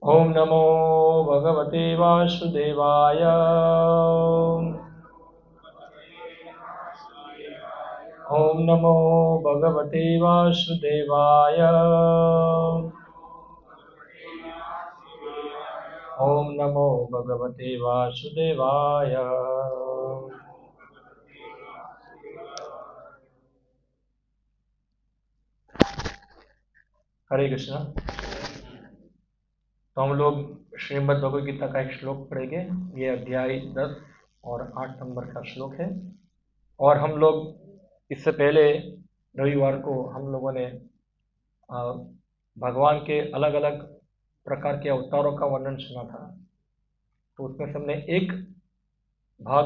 ओम नमो भगवते वासुदेवाय। ओम नमो भगवते वासुदेवाय। ओम नमो भगवते वासुदेवाय। हरे कृष्णा। तो हम लोग श्रीमद् भगवद गीता का एक श्लोक पढ़ेंगे। ये अध्याय 10 और 8 नंबर का श्लोक है। और हम लोग इससे पहले रविवार को हम लोगों ने भगवान के अलग अलग प्रकार के अवतारों का वर्णन सुना था। तो उसमें से हमने एक भाग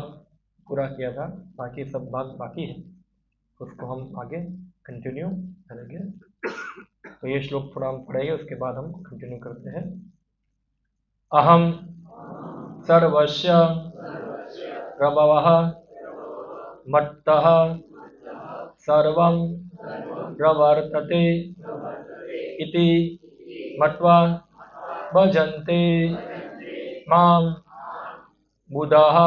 पूरा किया था, बाकी सब भाग बाकी है। तो उसको हम आगे कंटिन्यू करेंगे। तो ये श्लोक थोड़ा हम पढ़ेंगे, उसके बाद हम कंटिन्यू करते हैं। अहम सर्वस्य प्रभवः मत्तः सर्वं प्रवर्तते इति मत्वा भजन्ते मां बुधाः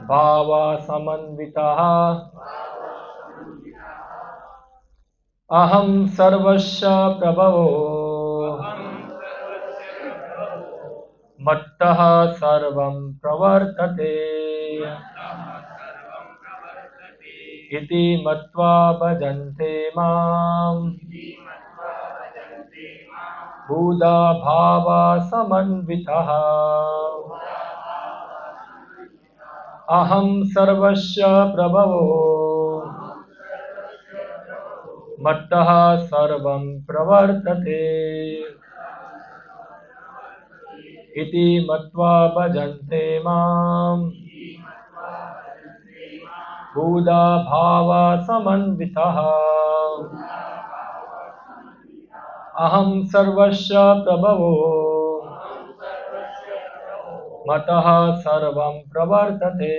भावसमन्विताः। अहं सर्वस्य प्रभवो मत्तः सर्वं प्रवर्तते इति मत्वा भजन्ते मां बुधा भावसमन्विताः। अहं सर्वस्य प्रभवो मत्तः सर्वं प्रवर्तते इति मत्वा भजन्ते मां बुधा भावसमन्विताः। अहं सर्वस्य प्रभवो मत्तः सर्वं प्रवर्तते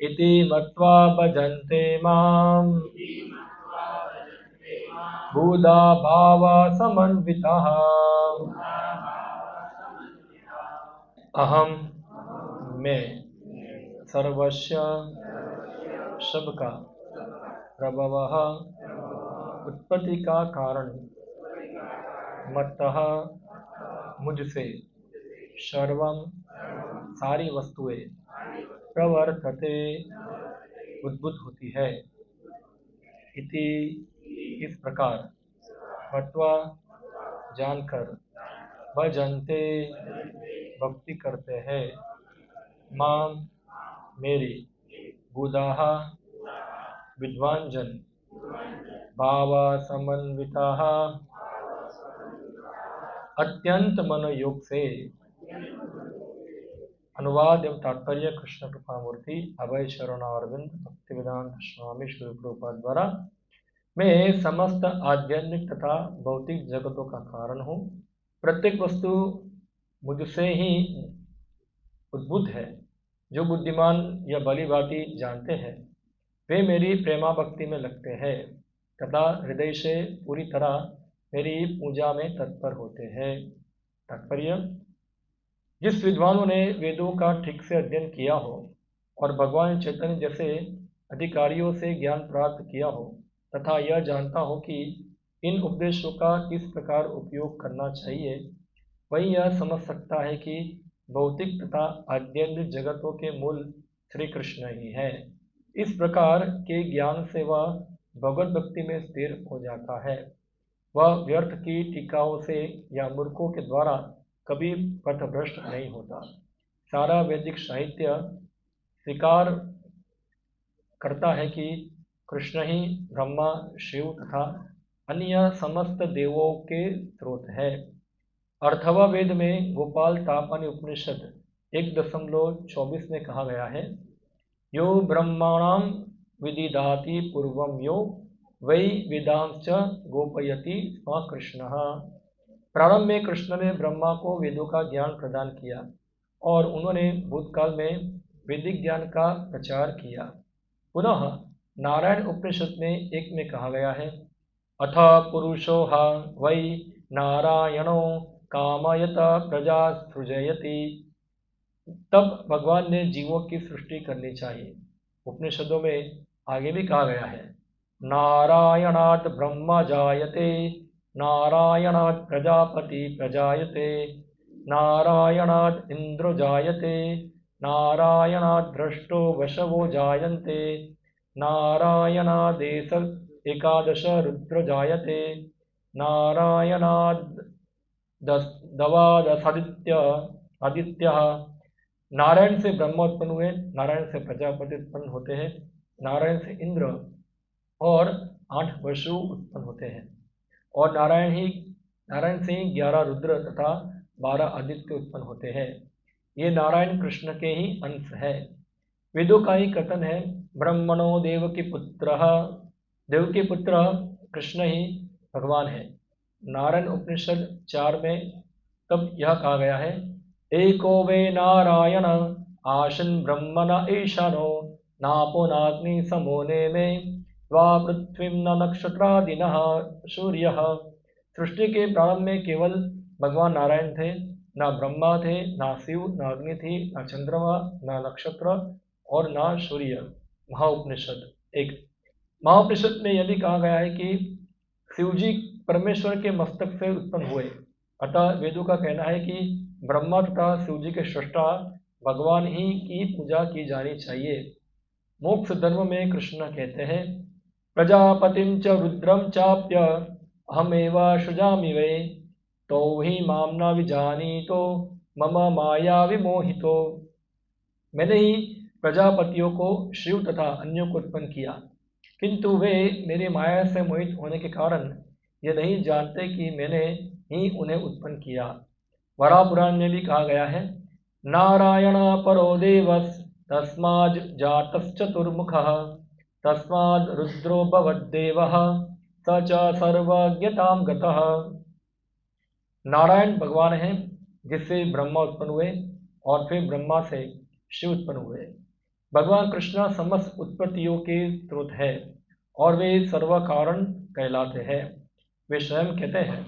इति मत्वा भजन्ते मां बुधा भावसमन्विताः। अहम मैं सर्वस्य सबका प्रभवः उत्पत्ति का कारण मत्तः मुझसे सर्वं सारी वस्तुएं प्रवर्तते उद्भूत होती है। इति इस प्रकार मत्वा जानकर भजन्ते भक्ति करते हैं मां मेरी बुधाः विद्वान जन भाव समन्विताः अत्यंत मनोयोग से। अनुवाद एवं तात्पर्य कृष्ण कृपा मूर्ति अभय शरणारविंद भक्तिवेदांत स्वामी श्री प्रभुपाद द्वारा। मैं समस्त आध्यात्मिक तथा भौतिक जगतों का कारण हूँ। प्रत्येक वस्तु मुझसे ही उद्भूत है। जो बुद्धिमान या भली भांति जानते हैं वे मेरी प्रेमा भक्ति में लगते हैं तथा हृदय से पूरी तरह मेरी पूजा में तत्पर होते हैं। तात्पर्य: जिस विद्वानों ने वेदों का ठीक से अध्ययन किया हो और भगवान चैतन्य जैसे अधिकारियों से ज्ञान प्राप्त किया हो तथा यह जानता हो कि इन उपदेशों का किस प्रकार उपयोग करना चाहिए, वही यह समझ सकता है कि भौतिक तथा आध्यात्मिक जगतों के मूल श्री कृष्ण ही है। इस प्रकार के ज्ञान से वह भगवत भक्ति में स्थिर हो जाता है। वह व्यर्थ की टीकाओं से या मूर्खों के द्वारा कभी पथभ्रष्ट नहीं होता। सारा वैदिक साहित्य स्वीकार करता है कि कृष्ण ही ब्रह्मा, शिव तथा अन्य समस्त देवों के स्रोत है। अर्थवा वेद में गोपाल तापानी उपनिषद 1.24 में कहा गया है, यो ब्रह्माणां विदिधाति पूर्वं यो वै वेदांश्च गोपयति स्म कृष्णः। प्रारंभ में कृष्ण ने ब्रह्मा को वेदों का ज्ञान प्रदान किया और उन्होंने भूतकाल में वैदिक ज्ञान का प्रचार किया। पुनः नारायण उपनिषद में 1 में कहा गया है, अथ पुरुषो ह वै नारायणो कामयत प्रजा सृजयति। तब भगवान ने जीवों की सृष्टि करनी चाहिए। उपनिषदों में आगे भी कहा गया है, नारायणात् ब्रह्म जायते, नारायणात् प्रजापति प्रजायते, नारायणात् इंद्र जायते, नारायणात् दृष्टो वशवो जायन्ते, नारायणादेश एकादश रुद्र जायते, नारायणाद् दवादशादित्य आदित्य। नारायण से ब्रह्मा उत्पन्न हुए, नारायण से प्रजापति उत्पन्न होते हैं, नारायण से इंद्र और 8 वसु उत्पन्न होते हैं, और नारायण से ही 11 रुद्र तथा 12 आदित्य उत्पन्न होते हैं। ये नारायण कृष्ण के ही अंश है। वेदों का ही कथन है, ब्रह्मणो देवकी पुत्र, देवकी पुत्र कृष्ण ही भगवान है। नारायण उपनिषद 4 में तब यह कहा गया है, एको वे नारायण आशन ब्रह्मण ईशानो, नापो नाग्नि समो नेमे, द्वा पृथ्वी न नक्षत्रादिनः सूर्य। सृष्टि के प्रारंभ में केवल भगवान नारायण थे, ना ब्रह्मा थे, ना शिव, ना अग्नि थी, ना चंद्रमा, ना नक्षत्र और ना सूर्य। महाउपनिषद 1। महाउपनिषद में यह भी कहा गया है कि शिवजी परमेश्वर के मस्तक से उत्पन्न हुए। अतः वेदों का कहना है कि ब्रह्मा तथा शिवजी के सृष्टा भगवान ही की पूजा की जानी चाहिए। मोक्ष धर्म में कृष्ण कहते हैं, प्रजापतिं च रुद्रं चाप्य अहमेव सृजामि वै, तो ही माम न विजानीतो मम माया विमोहितो। मैंने ही प्रजापतियों को, शिव तथा अन्यों को उत्पन्न किया, किंतु वे मेरी माया से मोहित होने के कारण ये नहीं जानते कि मैंने ही उन्हें उत्पन्न किया। वराह पुराण में भी कहा गया है, नारायण परो देवस् तस्माद् जातश्चतुर्मुखः, तस्माद् रुद्रो भवद्देवः स च सर्वज्ञतां गतः। नारायण भगवान हैं जिससे ब्रह्मा उत्पन्न हुए और फिर ब्रह्मा से शिव उत्पन्न हुए। भगवान कृष्ण समस्त उत्पत्तियों के स्रोत है और वे सर्व कारण कहलाते हैं। वे स्वयं कहते हैं,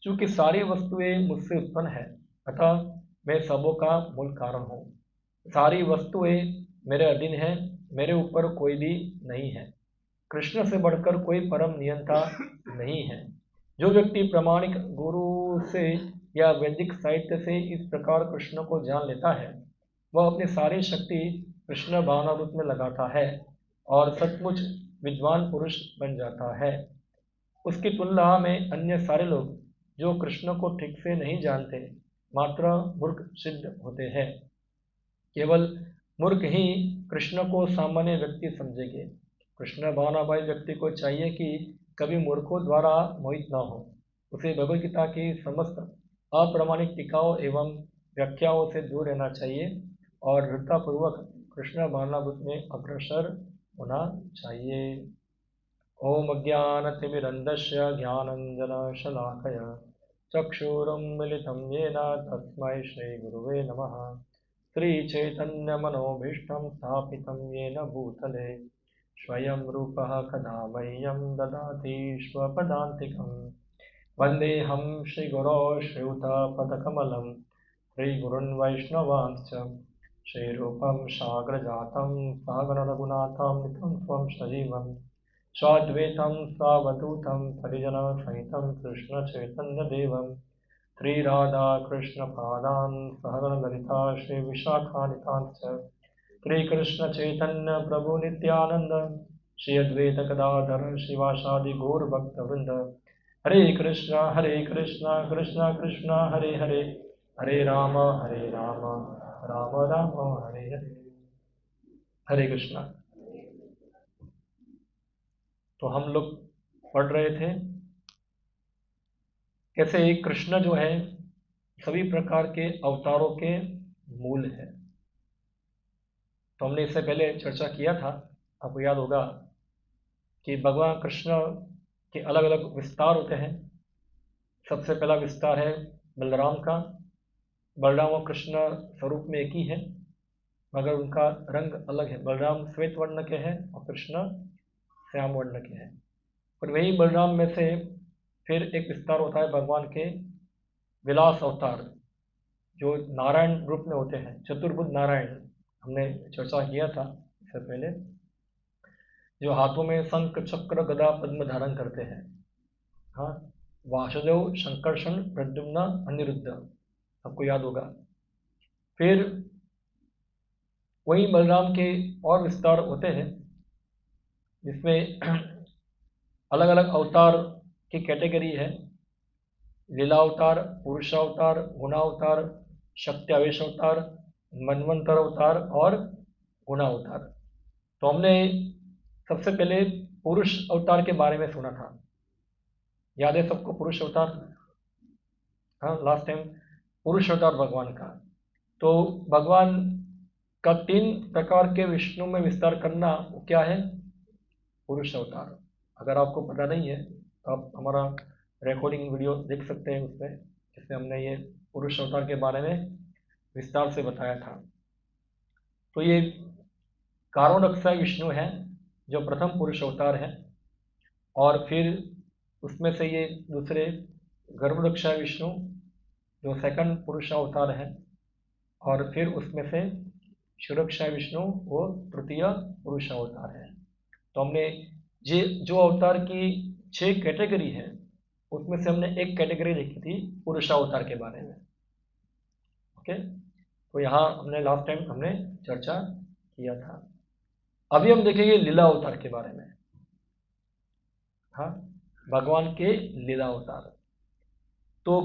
चूंकि सारी वस्तुएं मुझसे उत्पन्न है, अतः मैं सबों का मूल कारण हूँ। सारी वस्तुएं मेरे अधीन हैं, मेरे ऊपर कोई भी नहीं है। कृष्ण से बढ़कर कोई परम नियंता नहीं है। जो व्यक्ति प्रामाणिक गुरु से या वैदिक साहित्य से इस प्रकार कृष्ण को जान लेता है, वह अपनी सारी शक्ति कृष्ण भावना रूप में लगाता है और सचमुच विद्वान पुरुष बन जाता है। उसकी तुलना में अन्य सारे लोग जो कृष्ण को ठीक से नहीं जानते, मात्र मूर्ख सिद्ध होते हैं। केवल मूर्ख ही कृष्ण को सामान्य व्यक्ति समझेंगे। कृष्ण भावनाभाई व्यक्ति को चाहिए कि कभी मूर्खों द्वारा मोहित न हो। उसे भगवद गीता की समस्त अप्रामाणिक टीकाओं एवं व्याख्याओं से दूर रहना चाहिए और दृढ़तापूर्वक कृष्ण भावनाभूत में अग्रसर होना चाहिए। ओम अज्ञानतिमिरन्धस्य ज्ञानाञ्जनशलाकया चक्षुरुन्मिलितं येन तस्मै श्रीगुरुवे नमः। श्रीचैतन्यमनोभीष्टं स्थापितं येन भूतले स्वयं रूपः कदा मह्यं ददाति स्वपदान्तिकं। वन्देऽहं श्रीगुरो श्रीयुतपदकमलं श्रीगुरुन् वैष्णवांश्च श्रीरूपं साग्रजातं सागररघुनाथामृतं त्वं सजीवं स्वाद्वैतं सावधूतं परिजनसहितं कृष्णचैतन्यदेवं श्रीराधाकृष्णपादान् सहगणललिता श्रीविशाखान्वितांश्च श्रीकृष्णचैतन्य प्रभु नित्यानंद श्री अद्वैत गदाधर शिवासादि गौर भक्तवृंद। हरे कृष्णा कृष्णा कृष्णा हरे हरे, हरे राम राम राम हरे हरे। हरे कृष्णा। तो हम लोग पढ़ रहे थे कैसे कृष्ण जो है सभी प्रकार के अवतारों के मूल है। तो हमने इससे पहले चर्चा किया था, आपको याद होगा कि भगवान कृष्ण के अलग अलग विस्तार होते हैं। सबसे पहला विस्तार है बलराम का। बलराम और कृष्ण स्वरूप में एक ही है, मगर उनका रंग अलग है। बलराम श्वेत वर्ण के हैं और कृष्ण श्याम वर्ण के हैं। और वही बलराम में से फिर एक विस्तार होता है भगवान के विलास अवतार, जो नारायण रूप में होते हैं, चतुर्भुज नारायण, हमने चर्चा किया था इससे पहले, जो हाथों में शंख चक्र गदा पद्म धारण करते हैं। हाँ, वासुदेव, शंकरषण, प्रद्युम्न, अनिरुद्ध, आपको याद होगा। फिर वही बलराम के और विस्तार होते हैं, जिसमें अलग अलग अवतार की कैटेगरी है। लीलावतार, पुरुषावतार, गुणावतार, शक्त्यावेश अवतार, मनवंतर अवतार और गुणावतार। तो हमने सबसे पहले पुरुष अवतार के बारे में सुना था, याद है सबको पुरुष अवतार? हाँ, लास्ट टाइम पुरुष अवतार भगवान का। तो भगवान का 3 प्रकार के विष्णु में विस्तार करना, वो क्या है? पुरुष अवतार। अगर आपको पता नहीं है तो आप हमारा रिकॉर्डिंग वीडियो देख सकते हैं, उसमें जिसमें हमने ये पुरुष अवतार के बारे में विस्तार से बताया था। तो ये कारणोदकसाय विष्णु है जो प्रथम पुरुष अवतार है, और फिर उसमें से ये दूसरे गर्भदक्षाय विष्णु जो सेकंड पुरुष अवतार है, और फिर उसमें से क्षीरोदक्षाय विष्णु वो तृतीय पुरुष अवतार है। तो हमने जो अवतार की 6 कैटेगरी है, उसमें से हमने एक कैटेगरी देखी थी पुरुषावतार के बारे में। ओके, तो यहाँ हमने लास्ट टाइम हमने चर्चा किया था। अभी हम देखेंगे लीला अवतार के बारे में। हाँ, भगवान के लीला अवतार। तो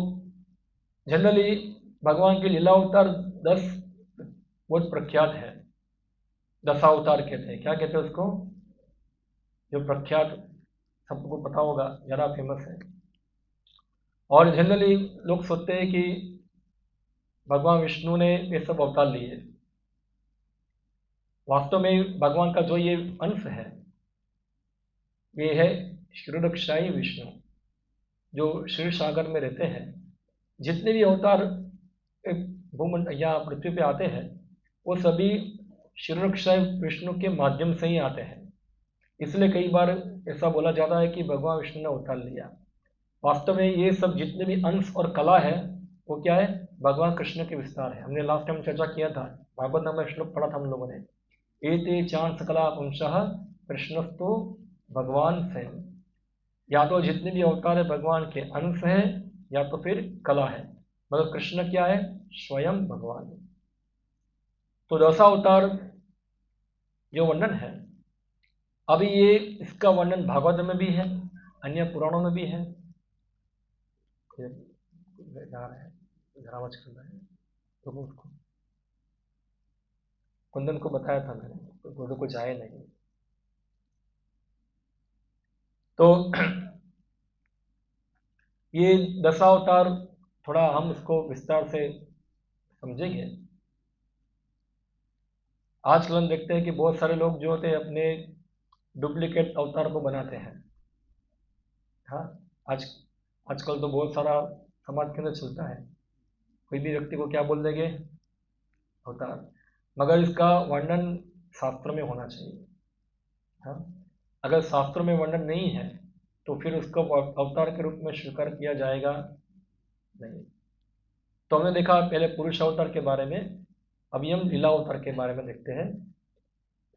जनरली भगवान के लीला अवतार 10 बहुत प्रख्यात है। दशावतार कहते हैं, क्या कहते हैं उसको? जो प्रख्यात, सबको पता होगा, ज़्यादा फेमस है। और जनरली लोग सोचते हैं कि भगवान विष्णु ने ये सब अवतार लिए। वास्तव में भगवान का जो ये अंश है, ये है क्षीरोदक्षायी विष्णु, जो क्षीर सागर में रहते हैं। जितने भी अवतार भूमंडल या पृथ्वी पे आते हैं, वो सभी क्षीरोदक्षायी विष्णु के माध्यम से ही आते हैं। इसलिए कई बार ऐसा बोला जाता है कि भगवान विष्णु ने अवतार लिया। वास्तव में ये सब जितने भी अंश और कला है, वो क्या है? भगवान कृष्ण के विस्तार है। हमने लास्ट टाइम चर्चा किया था, भागवत नाम में श्लोक पढ़ा था हम लोगों ने, एते चांद सकला अंशः कृष्णस्तु भगवान स्वयं। या तो जितने भी अवतार है भगवान के अंश हैं, या तो फिर कला है। मतलब कृष्ण क्या है? स्वयं भगवान। तो दशा अवतार जो वर्णन है, अभी ये इसका वर्णन भागवत में भी है, अन्य पुराणों में भी है। जा रहे हैं, आवाज कर रहे हैं तो उसको कुंदन को बताया था मैंने, तो कुछ आए नहीं। तो ये दशावतार थोड़ा हम उसको विस्तार से समझेंगे। आजकल हम देखते हैं कि बहुत सारे लोग जो होते हैं अपने डुप्लीकेट अवतार को बनाते हैं। हाँ, आजकल तो बहुत सारा समाज के अंदर चलता है, कोई भी व्यक्ति को क्या बोल देंगे? अवतार। मगर इसका वर्णन शास्त्र में होना चाहिए। हाँ, अगर शास्त्रों में वर्णन नहीं है तो फिर उसको अवतार के रूप में स्वीकार किया जाएगा नहीं। तो हमने देखा पहले पुरुष अवतार के बारे में, अभी हम लीला अवतार के बारे में देखते हैं।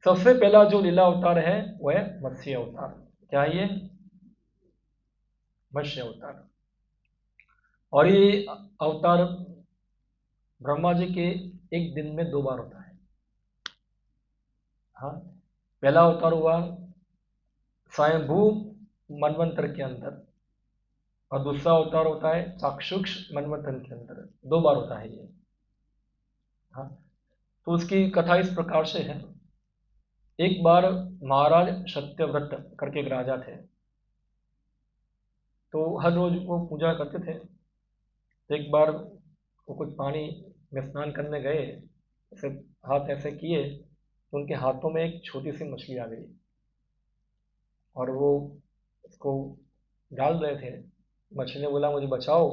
सबसे पहला जो लीला अवतार है वह है मत्स्य अवतार। क्या है ये? मत्स्य अवतार। और ये अवतार ब्रह्मा जी के एक दिन में 2 बार होता है। हाँ, पहला अवतार हुआ स्वयंभू मनवंतर के अंदर, और दूसरा अवतार होता है चाक्षुष मनवंतर के अंदर। 2 बार होता है ये। हाँ, तो उसकी कथा इस प्रकार से है। एक बार महाराज सत्यव्रत करके एक राजा थे, तो हर रोज वो पूजा करते थे। तो एक बार वो कुछ पानी में स्नान करने गए, ऐसे हाथ ऐसे किए तो उनके हाथों में एक छोटी सी मछली आ गई, और वो उसको डाल रहे थे। मछली ने बोला मुझे बचाओ,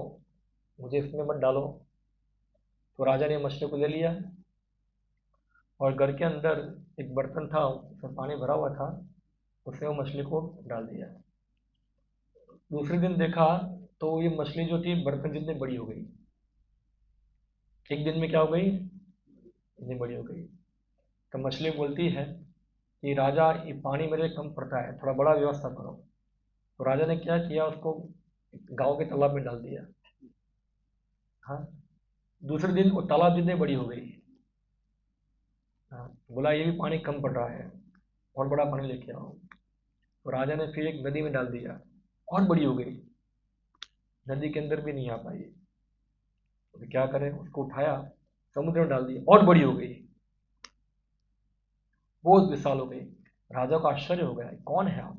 मुझे इसमें मत डालो। तो राजा ने मछली को ले लिया, और घर के अंदर एक बर्तन था, उसमें पानी भरा हुआ था, उसने वो मछली को डाल दिया। दूसरे दिन देखा तो ये मछली जो थी बर्तन जितनी बड़ी हो गई। एक दिन में क्या हो गई, इतनी बड़ी हो गई। तो मछली बोलती है कि राजा, ये पानी मेरे लिए कम पड़ता है, थोड़ा बड़ा व्यवस्था करो। तो राजा ने क्या किया, उसको गांव के तालाब में डाल दिया। हाँ, दूसरे दिन वो तालाब जितनी बड़ी हो गई। हाँ, बोला ये भी पानी कम पड़ रहा है, और बड़ा पानी लेके आओ। तो राजा ने फिर एक नदी में डाल दिया, और बड़ी हो गई, नदी के अंदर भी नहीं आ पाई। तो क्या करें, उसको उठाया, समुद्र में डाल दिया, और बड़ी हो गई, बहुत विशाल हो गई। राजा को आश्चर्य हो गया, कौन है आप,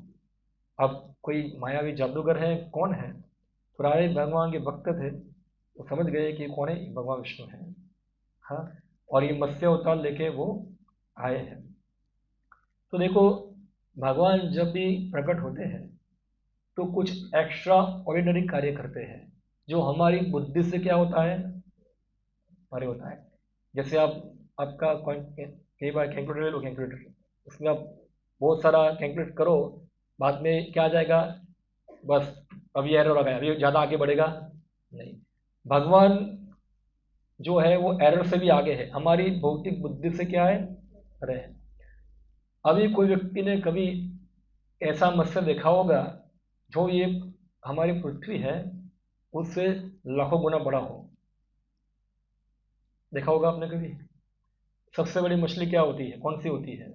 अब कोई मायावी जादूगर है, कौन है। तो राजा भगवान के भक्त थे, वो समझ गए कि कौन है, भगवान विष्णु है। हाँ, और ये मत्स्य अवतार लेके वो आए हैं। तो देखो, भगवान जब भी प्रकट होते हैं तो कुछ एक्स्ट्रा ऑर्डिनरी कार्य करते हैं, जो हमारी बुद्धि से क्या होता है, परे होता है। जैसे आपका कई बार कैलकुलेटर ले लो, कैलकुलेटर, उसमें आप बहुत सारा कैलकुलेट करो, बाद में क्या आ जाएगा, बस अभी एरर आ गया, अभी ज़्यादा आगे बढ़ेगा नहीं। भगवान जो है वो एरर से भी आगे है, हमारी भौतिक बुद्धि से क्या है, परे है। अभी कोई व्यक्ति ने कभी ऐसा मत्स्य देखा होगा जो ये हमारी पृथ्वी है उससे लाखों गुना बड़ा हो, देखा होगा आपने कभी। सबसे बड़ी मछली क्या होती है, कौन सी होती है,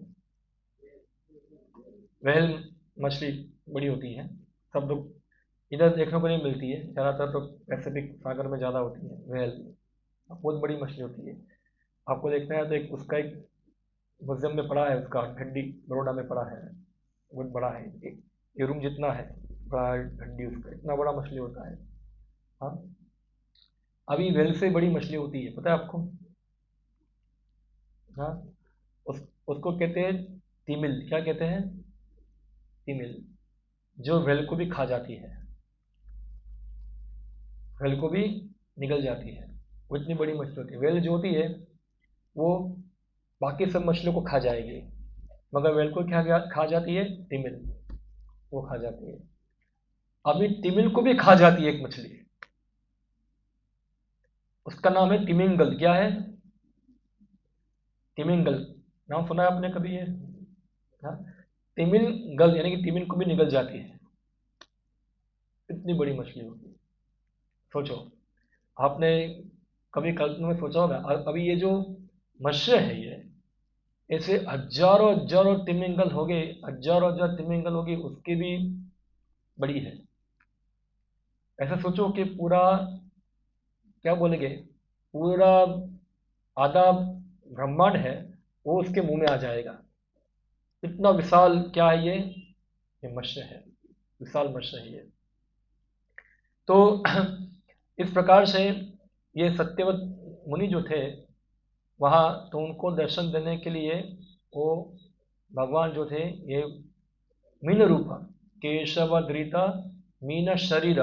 व्हेल मछली बड़ी होती है। सब लोग इधर देखने को नहीं मिलती है, ज़्यादातर तो पैसिफिक सागर में ज़्यादा होती है व्हेल, बहुत बड़ी मछली होती है। आपको देखना है तो एक उसका एक म्यूजियम में पड़ा है, उसका हड्डी बड़ौदा में पड़ा है, बहुत बड़ा है, ये रूम जितना है बड़ा हड्डी, उसका इतना बड़ा मछली होता है। हाँ, अभी व्हेल से बड़ी मछली होती है, पता है आपको। हाँ, उसको कहते हैं तिमिल, क्या कहते हैं, तिमिल, जो व्हेल को भी खा जाती है, व्हेल को भी निगल जाती है, वो इतनी बड़ी मछली होती है। व्हेल जो होती है वो बाकी सब मछलियों को खा जाएगी, मगर व्हेल को क्या खा जाती है, तिमिल, वो खा जाती है। अभी तिमिल को भी खा जाती है एक मछली, उसका नाम है तिमिंगल, क्या है, तिमिंगल, नाम सुना है आपने कभी ये। हाँ, तिमिंगल यानी कि तिमिल को भी निगल जाती है, इतनी बड़ी मछली होती है। सोचो, आपने कभी कल्पना में सोचा होगा, अभी ये जो मत्स्य है ये, ऐसे हजारों हजारों तिमिंगल हो गए, हजारों हजार तिमिंगल हो गए, उसकी भी बड़ी है। ऐसा सोचो कि पूरा, क्या बोलेंगे, पूरा आधा ब्रह्मांड है वो उसके मुंह में आ जाएगा, इतना विशाल क्या है ये मत्स्य है, विशाल मत्स्य है ये। तो इस प्रकार से ये सत्यवत मुनि जो थे वहाँ, तो उनको दर्शन देने के लिए वो भगवान जो थे ये मीन रूप, केशव धृता मीन शरीर,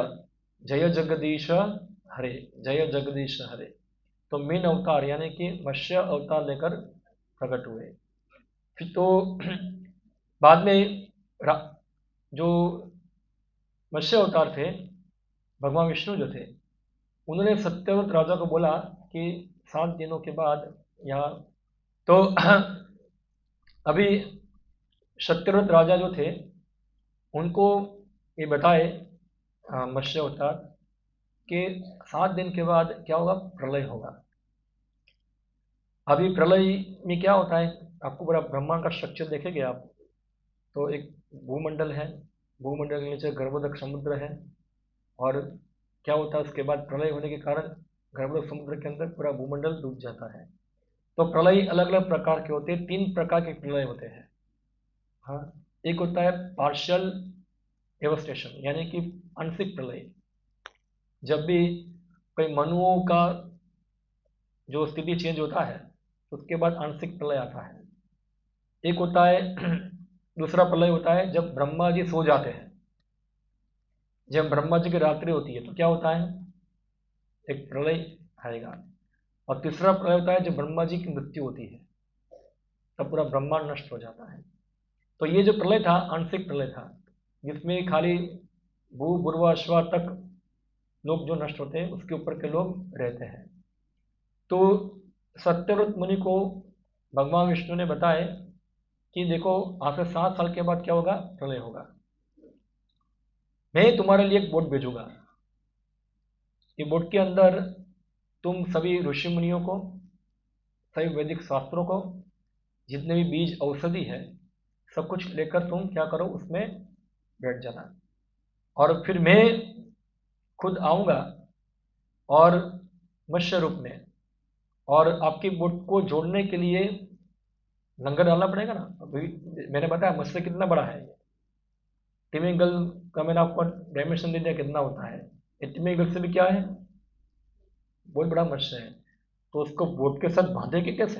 जय जगदीश हरे, जय जगदीश हरे। तो मीन अवतार यानी कि मत्स्य अवतार लेकर प्रकट हुए। फिर तो बाद में जो मत्स्य अवतार थे, भगवान विष्णु जो थे, उन्होंने सत्यव्रत राजा को बोला कि 7 दिनों के बाद यहाँ, तो अभी सत्यव्रत राजा जो थे उनको ये बताए मत्स्य अवतार कि 7 दिन के बाद क्या होगा, प्रलय होगा। अभी प्रलय में क्या होता है, आपको पूरा ब्रह्मांड का स्ट्रक्चर देखेंगे आप, तो एक भूमंडल है, भूमंडल के नीचे गर्भोदक समुद्र है, और क्या होता है उसके बाद प्रलय होने के कारण गर्भोदक समुद्र के अंदर पूरा भूमंडल डूब जाता है। तो प्रलय अलग अलग प्रकार के होते हैं, 3 प्रकार के प्रलय होते हैं। हाँ, एक होता है पार्शियल डेवस्टेशन यानी कि आंशिक प्रलय, जब भी कोई मनुओं का जो स्थिति चेंज होता है उसके बाद आंशिक प्रलय आता है। एक होता है दूसरा प्रलय होता है जब ब्रह्मा जी सो जाते हैं, जब ब्रह्मा जी की रात्रि होती है तो क्या होता है, एक प्रलय आएगा। और तीसरा प्रलय होता है जब ब्रह्मा जी की मृत्यु होती है, तब पूरा ब्रह्मांड नष्ट हो जाता है। तो ये जो प्रलय था आंशिक प्रलय था, जिसमें खाली भू पूर्वाश्वा तक लोग जो नष्ट होते हैं उसके ऊपर के लोग रहते हैं। तो सत्यव्रत मुनि को भगवान विष्णु ने बताया कि देखो आज से 7 साल के बाद क्या होगा, प्रलय होगा। मैं तुम्हारे लिए एक बोट भेजूंगा, ये बोट के अंदर तुम सभी ऋषि मुनियों को, सभी वैदिक शास्त्रों को, जितने भी बीज औषधि है, सब कुछ लेकर तुम क्या करो, उसमें बैठ जाना। और फिर मैं खुद आऊंगा और मत्स्य रूप में, और आपकी बोट को जोड़ने के लिए लंगर डालना पड़ेगा ना। अभी मैंने बताया मत्स्य कितना बड़ा है। टिमिंगल का मैंने आपको डायमेंशन दे दिया कितना होता है। ये टिमिंगल से भी क्या है, बहुत बड़ा मत्स्य है। तो उसको बोट के साथ बांधेंगे कैसे?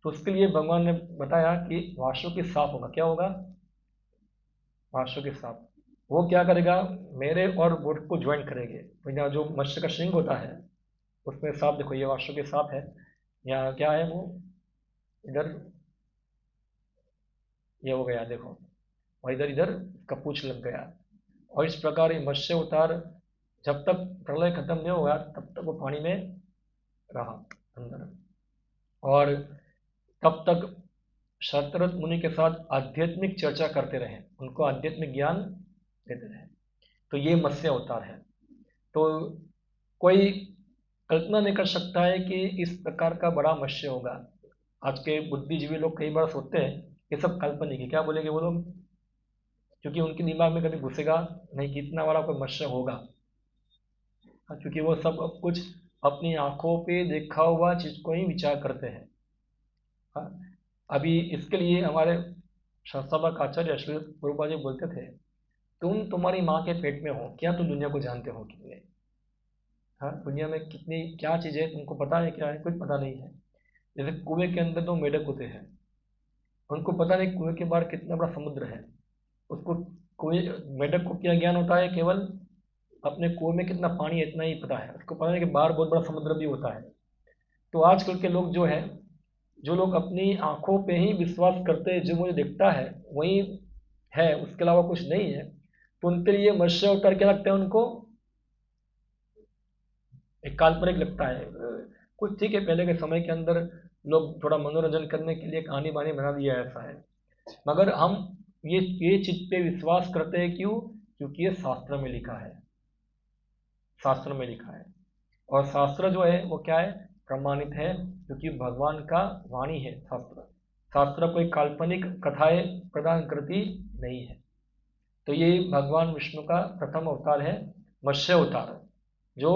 तो उसके लिए भगवान ने बताया कि वासुकी सांप होगा। क्या होगा? वासुकी सांप। वो क्या करेगा, मेरे और बोट को ज्वाइन करेंगे। तो यहाँ जो मत्स्य का श्रृंग होता है उसमें सांप, देखो ये वासुकी सांप है। यहाँ क्या है वो, इधर ये हो गया देखो, और इधर इधर इसका पूंछ लग गया। और इस प्रकार ये मत्स्य अवतार जब तक प्रलय खत्म नहीं होगा तब तक वो पानी में रहा अंदर। और तब तक शरतरत मुनि के साथ आध्यात्मिक चर्चा करते रहे, उनको आध्यात्मिक ज्ञान देते रहे। तो ये मत्स्य अवतार है। तो कोई कल्पना नहीं कर सकता है कि इस प्रकार का बड़ा मत्स्य होगा। आज के बुद्धिजीवी लोग कई बार सोचते हैं ये सब काल्पनिक है। क्या बोलेंगे वो लोग? क्योंकि उनके दिमाग में कभी घुसेगा नहीं कि इतना बड़ा कोई मत्स्य होगा। हाँ, क्योंकि वो सब अब कुछ अपनी आंखों पे देखा हुआ चीज को ही विचार करते हैं। हाँ, अभी इसके लिए हमारे संस्थापक आचार्य श्री प्रभुपाद जी बोलते थे, तुम तुम्हारी माँ के पेट में हो, क्या तुम दुनिया को जानते हो कितने? हाँ, दुनिया में कितनी क्या चीज़ है तुमको पता है? क्या है? कुछ पता नहीं है। जैसे कुएं के अंदर 2 मेढक होते हैं, उनको पता नहीं कुएं के बाहर कितना बड़ा समुद्र है। उसको कुएं, मेढक को क्या ज्ञान होता है? केवल अपने कुएं में कितना पानी है इतना ही पता है। उसको पता नहीं कि बाहर बहुत बड़ा समुद्र भी होता है। तो आजकल के लोग जो है, जो लोग अपनी आंखों पे ही विश्वास करते हैं, जो मुझे दिखता है वही है, उसके अलावा कुछ नहीं है, तो उनके लिए मत्स्य अवतार क्या लगता है उनको? एक काल्पनिक लगता है। कुछ ठीक है, पहले के समय के अंदर लोग थोड़ा मनोरंजन करने के लिए कहानी बानी बना दिया, ऐसा है। मगर हम ये चीज पे विश्वास करते हैं, क्यों? क्योंकि ये शास्त्र में लिखा है। शास्त्र में लिखा है। और शास्त्र जो है वो क्या है, प्रमाणित है, क्योंकि भगवान का वाणी है शास्त्र। शास्त्र कोई काल्पनिक कथाएं प्रदान करती नहीं है। तो ये भगवान विष्णु का प्रथम अवतार है, मत्स्य अवतार, जो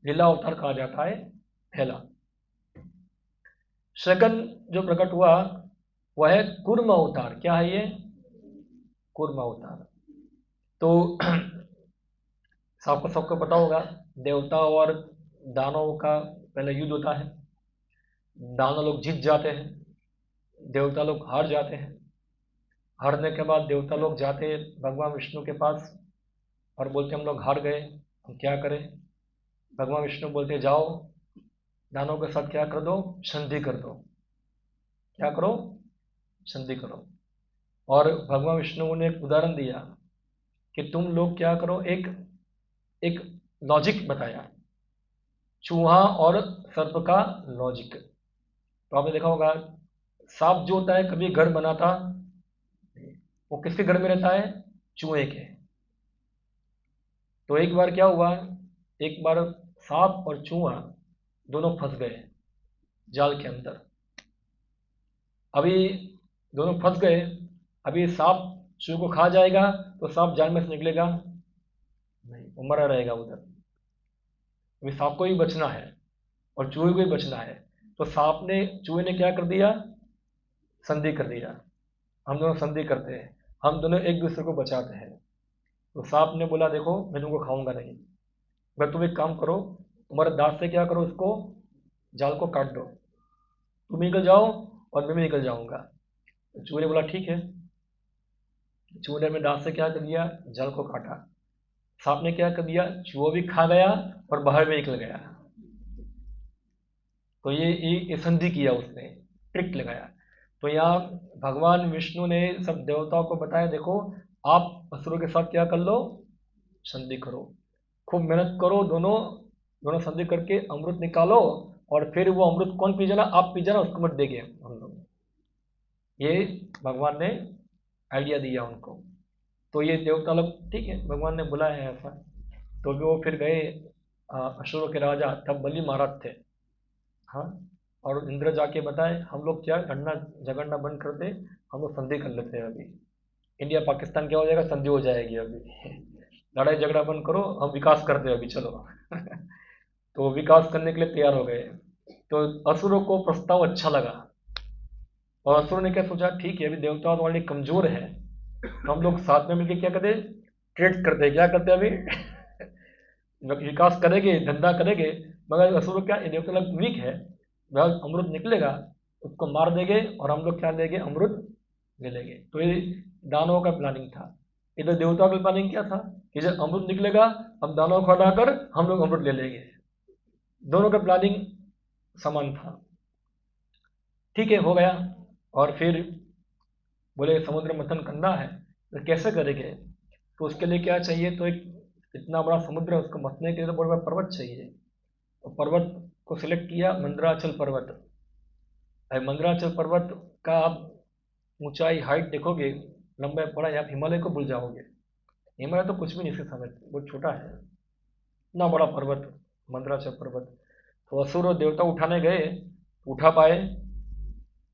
लीला अवतार कहा जाता है, पहला। सेकंड जो प्रकट हुआ वह है कूर्म अवतार। क्या है ये? कूर्म अवतार। तो सबको पता होगा, देवता और दानवों का पहले युद्ध होता है। दानव लोग जीत जाते हैं, देवता लोग हार जाते हैं। हारने के बाद देवता लोग जाते हैं भगवान विष्णु के पास और बोलते हम लोग हार गए, हम क्या करें? भगवान विष्णु बोलते जाओ दानवों के साथ क्या कर दो, संधि कर दो। क्या करो? संधि करो। और भगवान विष्णु ने एक उदाहरण दिया कि तुम लोग क्या करो, एक एक लॉजिक बताया, चूहा और सर्प का लॉजिक। तो आपने देखा होगा, सांप जो होता है कभी घर बनाता, वो किसके घर में रहता है? चूहे के। तो एक बार क्या हुआ, एक बार सांप और चूहा दोनों फंस गए जाल के अंदर। अभी दोनों फंस गए। अभी सांप चूहे को खा जाएगा तो सांप जाल में से निकलेगा नहीं, वो मरा रहेगा उधर। अभी सांप को ही बचना है और चूहे को ही बचना है। तो सांप ने, चूहे ने क्या कर दिया, संधि कर दिया। हम दोनों संधि करते हैं, हम दोनों एक दूसरे को बचाते हैं। तो सांप ने बोला देखो मैं तुमको खाऊंगा नहीं, अगर तुम एक काम करो, तुम्हारे दांत से क्या करो, उसको जाल को काट दो, तुम निकल जाओ और मैं भी निकल जाऊंगा। तो चूहे ने बोला ठीक है। चूहे ने अपने दांत से क्या कर दिया, जाल को काटा। सांप ने क्या कर दिया, चूहा भी खा गया और बाहर भी निकल गया। तो ये संधि किया उसने, ट्रिक लगाया। तो यहाँ भगवान विष्णु ने सब देवताओं को बताया देखो आप असुरों के साथ क्या कर लो, संधि करो, खूब मेहनत करो, दोनों दोनों संधि करके अमृत निकालो, और फिर वो अमृत कौन पी जाना, आप पी जाना, उसको मत देंगे हम लोग। ये भगवान ने आइडिया दिया उनको। तो ये देवता लोग ठीक है, भगवान ने बुलाया है ऐसा, तो भी वो फिर गए। असुरों के राजा तब बलि महाराज थे। हाँ, और इंद्र जाके बताए हम लोग क्या लड़ना झगड़ना बंद कर दे, हम लोग संधि कर लेते हैं अभी, इंडिया पाकिस्तान क्या हो जाएगा, संधि हो जाएगी अभी। लड़ाई झगड़ा बंद करो, हम विकास करते हैं अभी, चलो। तो विकास करने के लिए तैयार हो गए। तो असुरों को प्रस्ताव अच्छा लगा, और असुरों ने क्या सोचा, ठीक है अभी देवता तो ऑलरेडी कमजोर है, तो हम लोग साथ में मिलकर क्या करते, ट्रेड करते हैं, क्या करते हैं अभी, विकास करेंगे, धंधा करेंगे। मगर असुर क्या, ये देवता लोग वीक है, वह अमृत निकलेगा, उसको मार देंगे, और हम लोग क्या लेंगे, अमृत ले लेंगे। तो ये दानवों का प्लानिंग था। इधर देवताओं का प्लानिंग क्या था, कि जब अमृत निकलेगा, हम दानवों को हटाकर हम लोग अमृत ले लेंगे। दोनों का प्लानिंग समान था। ठीक है, हो गया। और फिर बोले समुद्र मंथन करना है, तो कैसे करेंगे, तो उसके लिए क्या चाहिए, तो एक इतना बड़ा समुद्र है, उसको मथने के लिए तो बड़ा बड़ा पर्वत चाहिए। तो पर्वत को सिलेक्ट किया, मंदराचल पर्वत। भाई मंदराचल पर्वत का आप ऊंचाई हाइट देखोगे, लंबा बड़ा है, आप हिमालय को भूल जाओगे। हिमालय तो कुछ भी नहीं इसके सामने, बहुत छोटा है, इतना बड़ा पर्वत मंदराचल पर्वत। तो असुर और देवता उठाने गए, उठा पाए,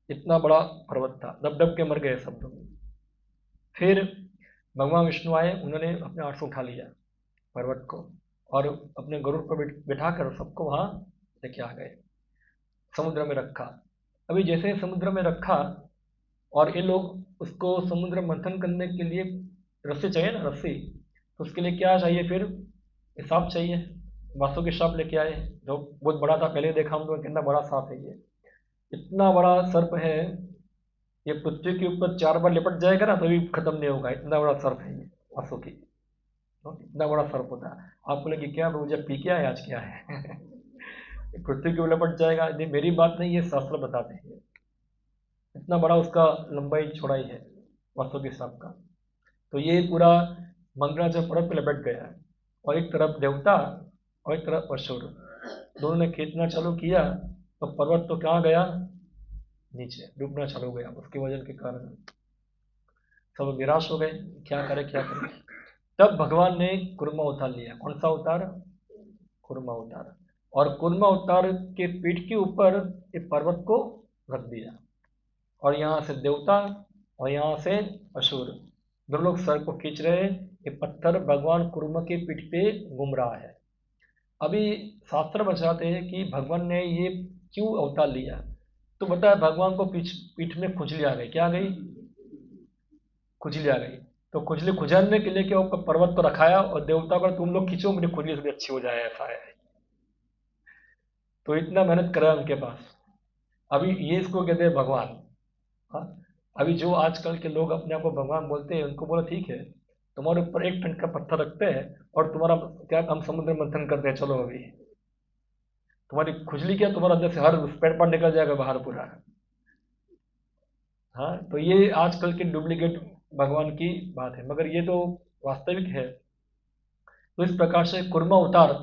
इतना बड़ा पर्वत था, दब दब के मर गए सब लोग। फिर भगवान विष्णु आए, उन्होंने अपने हाथ से उठा लिया पर्वत को, और अपने गरुड़ पर बैठा कर सबको वहां लेके आ गए, समुद्र में रखा। अभी जैसे ही समुद्र में रखा, और ये लोग उसको समुद्र मंथन करने के लिए रस्सी चाहिए ना, रस्सी, तो उसके लिए क्या चाहिए फिर, सांप चाहिए। वासुकी सांप लेके आए, जो बहुत बड़ा था, पहले देखा हम लोग कितना बड़ा सांप है ये, इतना बड़ा सर्प है, ये पृथ्वी के ऊपर 4 बार लिपट जाएगा ना तो भी खत्म नहीं होगा, इतना बड़ा सर्प है ये वासुकी। तो इतना बड़ा सर्प होता है, आपको लगे क्या प्रभु जब पी क्या है आज क्या है। पृथ्वी के ऊपर लिपट जाएगा, ये मेरी बात नहीं, ये शास्त्र बताते हैं, इतना बड़ा उसका लंबाई चौड़ाई है वासुकी सांप का। तो ये पूरा मंदराचल पर्वत पे लपेट गया है, और एक तरफ देवता और एक तरफ असुर, दोनों ने खींचना चालू किया, तो पर्वत तो कहाँ गया, नीचे डूबना चालू गया, उसके वजन के कारण सब निराश हो गए, क्या करें क्या करें। तब भगवान ने कुर्मा अवतार लिया। कौन सा अवतार, कुर्मा अवतार। और कुर्मा अवतार के पीठ के ऊपर ये पर्वत को रख दिया, और यहाँ से देवता और यहाँ से असुर दोनों लोग सर को खींच रहे हैं, ये पत्थर भगवान कुर्मा के पीठ पे घूम रहा है। अभी शास्त्र बताते हैं कि भगवान ने ये क्यों अवतार लिया, तो बताया भगवान को पीठ पीठ में खुजली आ गई, क्या आ गई, खुजली आ गई। तो खुजली खुजाने के लिए क्या ऊपर पर्वत को रखाया, और देवता को तुम लोग खींचो, मेरी खुजली थोड़ी अच्छी हो जाए, ऐसा है। तो इतना मेहनत करा उनके पास। अभी ये इसको कहते हैं भगवान। हाँ, अभी जो आजकल के लोग अपने आप को भगवान बोलते हैं, उनको बोलो ठीक है, तुम्हारे ऊपर 1 टन का पत्थर रखते हैं, और तुम्हारा क्या, हम समुद्र मंथन करते हैं, चलो अभी तुम्हारी खुजली क्या, तुम्हारा अंदर से हर पेट पाट निकल जाएगा बाहर पूरा। हाँ, तो ये आजकल के डुप्लीकेट भगवान की बात है, मगर ये तो वास्तविक है। तो इस प्रकार से कुर्म अवतार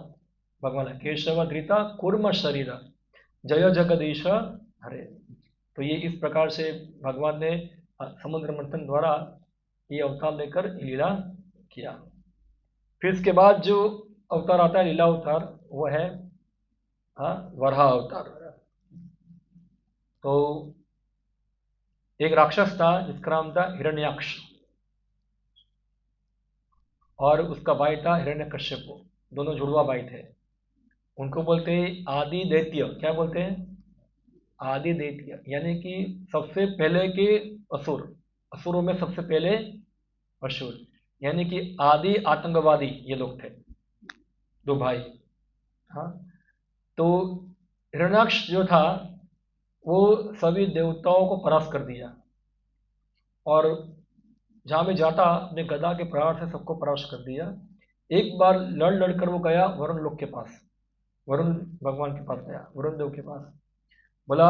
भगवान है, केशव धृता कुर्म शरीर, जय जगदीश हरे। तो ये इस प्रकार से भगवान ने समुद्र मंथन द्वारा ये अवतार लेकर लीला किया। फिर इसके बाद जो अवतार आता है लीला अवतार, वो है वराह अवतार। तो एक राक्षस था जिसका नाम था हिरण्याक्ष, और उसका भाई था हिरण्यकश्यप, दोनों जुड़वा भाई थे। उनको बोलते हैं आदि दैत्य, क्या बोलते हैं, आदि दैत्य, यानी कि सबसे पहले के असुर, असुरों में सबसे पहले असुर, यानी कि आदि आतंकवादी ये लोग थे, दो भाई। हाँ, तो हिरण्याक्ष जो था, वो सभी देवताओं को परास्त कर दिया, और जहाँ भी जाता अपने गदा के प्रहार से सबको परास्त कर दिया। एक बार लड़ लड़कर वो गया वरुण लोक के पास, वरुण भगवान के पास गया, वरुण देव के पास, बोला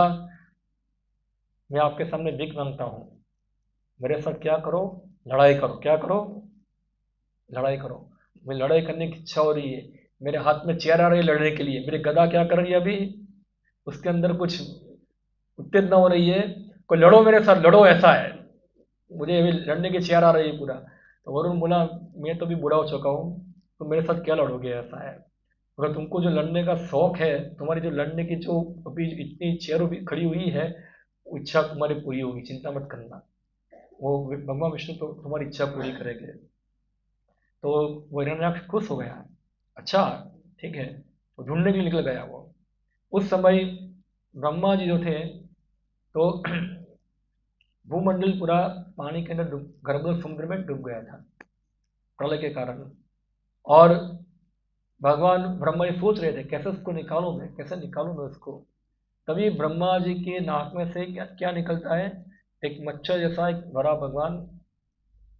मैं आपके सामने भीख मांगता हूँ, मेरे साथ क्या करो, लड़ाई करो, क्या करो, लड़ाई करो। मुझे लड़ाई करने की इच्छा हो रही है, मेरे हाथ में चेयर आ रही है लड़ने के लिए, मेरी गदा क्या कर रही है अभी, उसके अंदर कुछ उत्तेजना हो रही है, कोई लड़ो मेरे साथ, लड़ो, ऐसा है, मुझे अभी लड़ने की चेयर आ रही है पूरा। तो वरुण बोला, मैं तो भी बूढ़ा हो चुका हूँ, तो मेरे साथ क्या लड़ोगे, ऐसा है। अगर तुमको जो लड़ने का शौक है, तुम्हारी जो लड़ने की जो अभी इतनी चेयर अभी खड़ी हुई है, वो इच्छा तुम्हारी पूरी होगी, चिंता मत करना, वो भगवान विष्णु तो तुम्हारी इच्छा पूरी करेंगे। तो वो हिरण्याक्ष खुश हो गया, अच्छा ठीक है, तो ढूंढने के लिए निकल गया वो। उस समय ब्रह्मा जी जो थे, तो भूमंडल पूरा पानी के अंदर गर्भ समुद्र में डूब गया था प्रलय के कारण। और भगवान ब्रह्मा जी सोच रहे थे कैसे उसको निकालूं मैं, कैसे निकालूं मैं उसको। तभी ब्रह्मा जी के नाक में से क्या क्या निकलता है, एक मच्छर जैसा एक बड़ा भगवान,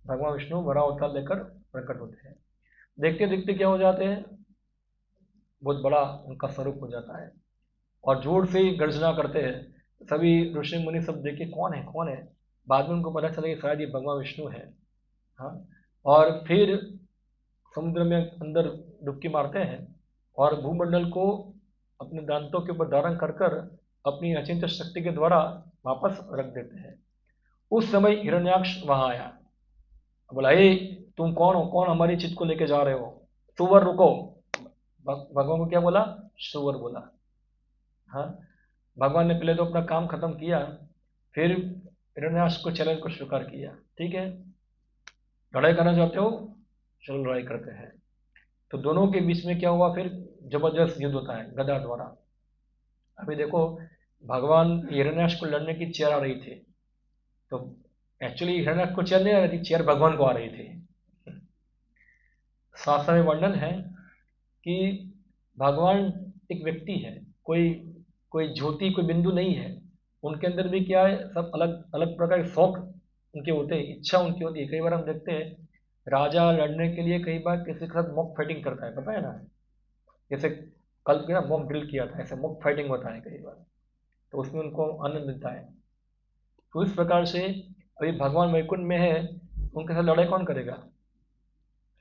भगवान विष्णु बड़ा अवतार लेकर प्रकट होते हैं। देखते देखते क्या हो जाते हैं, बहुत बड़ा उनका स्वरूप हो जाता है, और जोर से गर्जना करते हैं। सभी ऋषि मुनि सब देखे कौन है कौन है, बाद में उनको पता चला कि शायद ये भगवान विष्णु है। हाँ, और फिर समुद्र में अंदर डुबकी मारते हैं, और भूमंडल को अपने दांतों के ऊपर धारण कर कर अपनी अचिंत्य शक्ति के द्वारा वापस रख देते हैं। उस समय हिरण्याक्ष वहां आया, बोला, हे तुम कौन हो, कौन हमारी चित को लेके जा रहे हो, सुवर रुको। भगवान को क्या बोला, सुवर बोला। हाँ, भगवान ने पहले तो अपना काम खत्म किया, फिर हिरण्याक्ष को चैलेंज को स्वीकार किया, ठीक है, लड़ाई करना चाहते हो, चलो लड़ाई करते हैं। तो दोनों के बीच में क्या हुआ, फिर जबरदस्त युद्ध होता है गदा द्वारा। अभी देखो, भगवान हिरण्याक्ष को लड़ने की चेयर आ रही थी, तो एक्चुअली हिरण्याक्ष को चेयर नहीं आ रही थी, चेयर भगवान को आ रही थी। शास्त्र में वर्णन है कि भगवान एक व्यक्ति है, कोई कोई ज्योति, कोई बिंदु नहीं है। उनके अंदर भी क्या है, सब अलग अलग प्रकार के शौक उनके होते हैं, इच्छा उनकी होती है। कई बार हम देखते हैं, राजा लड़ने के लिए कई बार किसी के साथ मॉक फाइटिंग करता है, पता है ना, जैसे कल के ना मॉक ड्रिल किया था, ऐसे मॉक फाइटिंग होता है कई बार, तो उसमें उनको आनंद मिलता है। तो इस प्रकार से अभी भगवान वैकुंठ में है, उनके साथ लड़ाई कौन करेगा,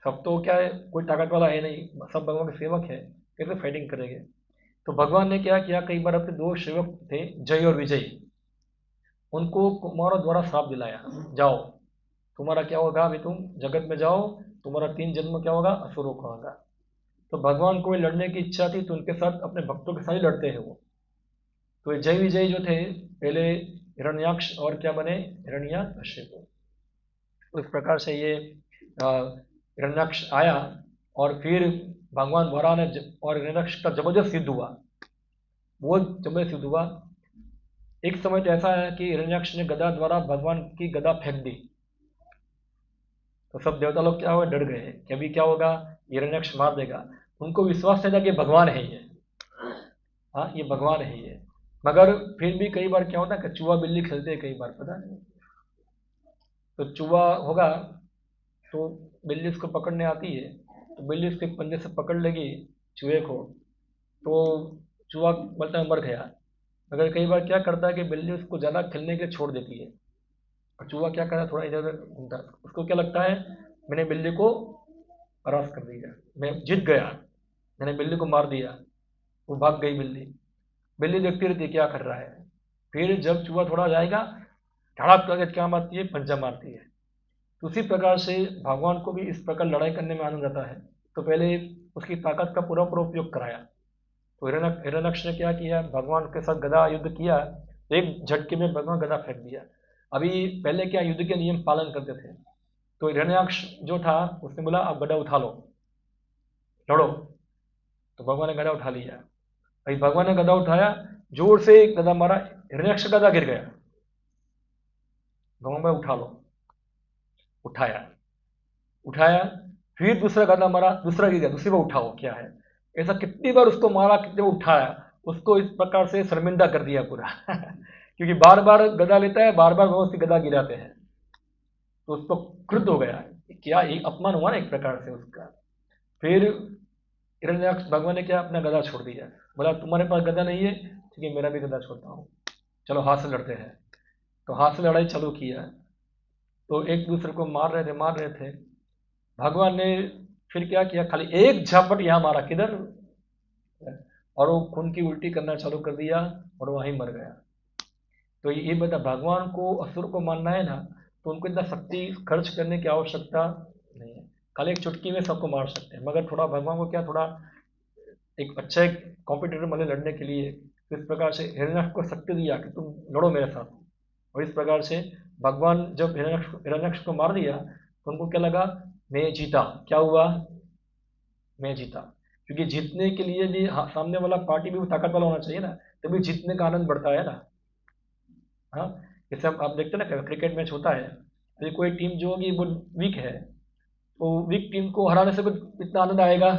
सब तो क्या है, कोई ताकत वाला है नहीं, सब भगवान के सेवक है, कैसे फाइटिंग करेंगे। तो भगवान ने क्या किया, कई बार अपने दो सेवक थे, जय और विजय, उनको कुमारों द्वारा श्राप दिलाया, जाओ तुम्हारा क्या होगा, अभी तुम जगत में जाओ, तुम्हारा 3 जन्म क्या होगा, असुरों का होगा। तो भगवान को लड़ने की इच्छा थी, तो उनके साथ अपने भक्तों के साथ ही लड़ते हैं वो। तो ये जय विजय जो थे, पहले हिरण्याक्ष और क्या बने, हिरण्याकशिपु। तो इस प्रकार से ये हिरण्याक्ष आया, और फिर भगवान वरा ने और हिरण्याक्ष का जबरदस्त युद्ध हुआ, बहुत जबरदस्त युद्ध हुआ। एक समय तो ऐसा है कि हिरण्याक्ष ने गदा द्वारा भगवान की गदा फेंक दी, तो सब देवता लोग क्या हुए, डर गए कि अभी क्या होगा, हिरण्याक्ष मार देगा। उनको विश्वास नहीं था कि भगवान है ये, हाँ ये भगवान है ये। मगर फिर भी कई बार क्या होता है कि चूहा बिल्ली खेलते हैं, कई बार पता नहीं, तो चूहा होगा, तो बिल्ली उसको पकड़ने आती है, तो बिल्ली उसके पंजे से पकड़ लेगी चूहे को, तो चूहा बोलता है मर गया। मगर कई बार क्या करता है कि बिल्ली उसको ज़्यादा खेलने के लिए छोड़ देती है, और चूहा क्या करता है, थोड़ा इधर उधर घूमता है, उसको क्या लगता है, मैंने बिल्ली को हरास कर दिया, मैं जीत गया, मैंने बिल्ली को मार दिया, वो भाग गई बिल्ली। बिल्ली देखती रहती है क्या कर रहा है, फिर जब चूहा थोड़ा जाएगा, धड़ाक करके क्या मारती है, पंजा मारती है। तो उसी प्रकार से भगवान को भी इस प्रकार लड़ाई करने में आनंद आता है, तो पहले उसकी ताकत का पूरा पूरा उपयोग कराया। तो हिरण्यक्ष ने क्या किया, भगवान के साथ गदा युद्ध किया, एक झटके में भगवान गदा फेंक दिया। अभी पहले क्या, युद्ध के नियम पालन करते थे, तो हिरण्याक्ष जो था उसने बोला अब गदा उठा लो, लड़ो। तो भगवान ने गदा उठा लिया। भाई भगवान ने गदा उठाया, जोर से गदा मारा, हिरण्याक्ष का गदा गिर गया। भगवान भाई उठा लो, उठाया, उठाया, फिर दूसरा गदा मारा, दूसरा गिर गया, दूसरी बार उठाओ, क्या है, ऐसा कितनी बार उसको मारा, कितनी बार उठाया, उसको इस प्रकार से शर्मिंदा कर दिया पूरा क्योंकि बार बार गदा लेता है, बार बार भगवान उसकी गदा गिराते हैं, तो उसको क्रुद्ध हो गया, क्या एक अपमान हुआ ना एक प्रकार से उसका। फिर हिरण्याक्ष भगवान ने क्या, अपना गदा छोड़ दिया, बोला तुम्हारे पास गदा नहीं है, ठीक है मेरा भी गदा छोड़ता हूँ, चलो हाथ से लड़ते हैं। तो हाथ से लड़ाई चालू किया, तो एक दूसरे को मार रहे थे। भगवान ने फिर क्या किया, खाली एक झपट यहाँ मारा, किधर, और वो खून की उल्टी करना चालू कर दिया और वहीं मर गया। तो ये बता, भगवान को असुर को मानना है ना, तो उनको इतना शक्ति खर्च करने की आवश्यकता नहीं है, खाली एक चुटकी में सबको मार सकते हैं। मगर थोड़ा भगवान को क्या, थोड़ा एक अच्छा एक कॉम्पिटिटर मतलब लड़ने के लिए, तो इस प्रकार से हिरण्यक्ष को शक्ति दिया कि तुम लड़ो मेरे साथ। और इस प्रकार से भगवान जब हिरण्यक्ष को मार दिया, तो उनको क्या लगा, मैं जीता। क्या हुआ, मैं जीता। क्योंकि जीतने के लिए भी सामने वाला पार्टी भी ताकत वाला होना चाहिए ना, तभी जीतने का आनंद बढ़ता है ना। हाँ, जैसे आप देखते हैं ना, क्रिकेट मैच होता है, तो कोई टीम जो होगी वो वीक है, तो वीक टीम को हराने से कुछ इतना आनंद आएगा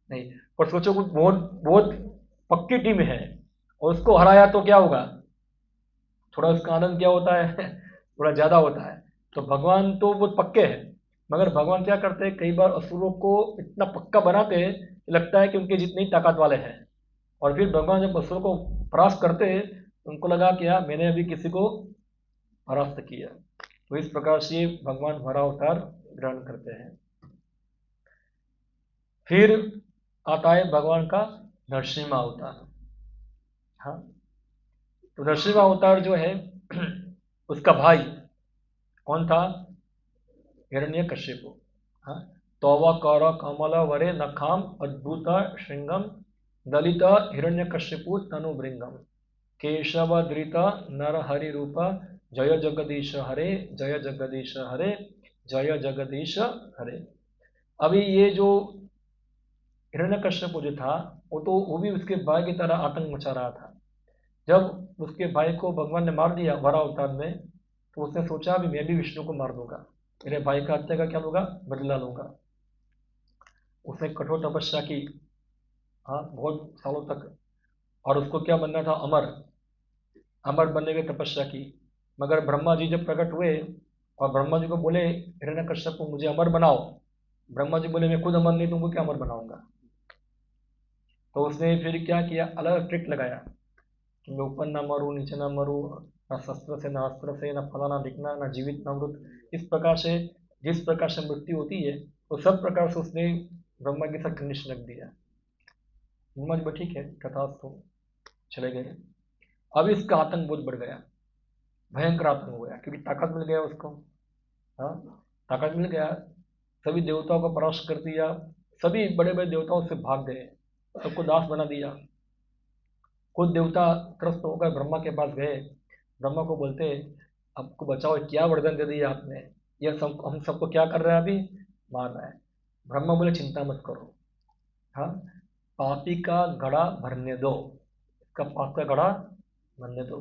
नहीं। पर सोचो कुछ बहुत बहुत पक्की टीम है और उसको हराया, तो क्या होगा, थोड़ा उसका आनंद क्या होता है थोड़ा ज्यादा होता है। तो भगवान तो बहुत पक्के हैं, मगर भगवान क्या करते हैं, कई बार असुरों को इतना पक्का बनाते हैं कि लगता है कि उनके जितनी ताकत वाले हैं। और फिर भगवान जब असुरों को परास्त करते हैं, तो उनको लगा कि यार मैंने अभी किसी को परास्त किया। तो इस प्रकार से भगवान हरा अवतार ग्रहण करते हैं। फिर आता है भगवान का नरसिम्हा अवतार। हाँ, तो नरसिम्हा अवतार जो है उसका भाई कौन था, हिरण्यकशिपु। हाँ, तौवाकार कमल वरे नखाम अद्भुत श्रृंगम दलित हिरण्यकशिपु तनुभृंगम केशवधृत नरहरि रूप जय जगदीश हरे, जय जगदीश हरे, जय जगदीश हरे। अभी ये जो हिरण्यकश्यप जो था, वो भी उसके भाई की तरह आतंक मचा रहा था। जब उसके भाई को भगवान ने मार दिया वरा अवतार में, तो उसने सोचा भी मैं भी विष्णु को मार दूंगा, मेरे भाई का हत्या का क्या लूंगा, बदला लूंगा। उसने कठोर तपस्या की, हाँ, बहुत सालों तक। और उसको क्या बनना था, अमर। अमर बनने की तपस्या की। मगर ब्रह्मा जी जब प्रकट हुए और ब्रह्मा जी को बोले हिरण्यकश्यप को मुझे अमर बनाओ, ब्रह्मा जी बोले मैं खुद अमर नहीं, तुमको क्या अमर बनाऊंगा। तो उसने फिर क्या किया, अलग अलग ट्रिक लगाया कि मैं ऊपर ना मरूं, नीचे ना मरूं, ना शस्त्र से ना अस्त्र से, ना फलाना दिखना, ना जीवित ना मृत। इस प्रकार से जिस प्रकार से मृत्यु होती है, तो सब प्रकार से उसने ब्रह्मा के साथ कंडीशन रख दिया। ब्रह्मा जी ठीक है, तथास्तु, चले गए। अब इसका आतंक बहुत बढ़ गया, भयंकर आतंक हो गया, क्योंकि ताकत मिल गया उसको। हाँ, ताकत मिल गया, सभी देवताओं को परास्त कर दिया, सभी बड़े बड़े देवताओं से भाग गए, सबको दास बना दिया। खुद देवता त्रस्त होकर ब्रह्मा के पास गए, ब्रह्मा को बोलते आपको बचाओ, क्या वरदान दे दिया आपने, ये सब हम सबको क्या कर रहा है अभी, मार रहा है। ब्रह्मा बोले चिंता मत करो, हाँ, पापी का घड़ा भरने दो, इसका पाप का घड़ा भरने दो।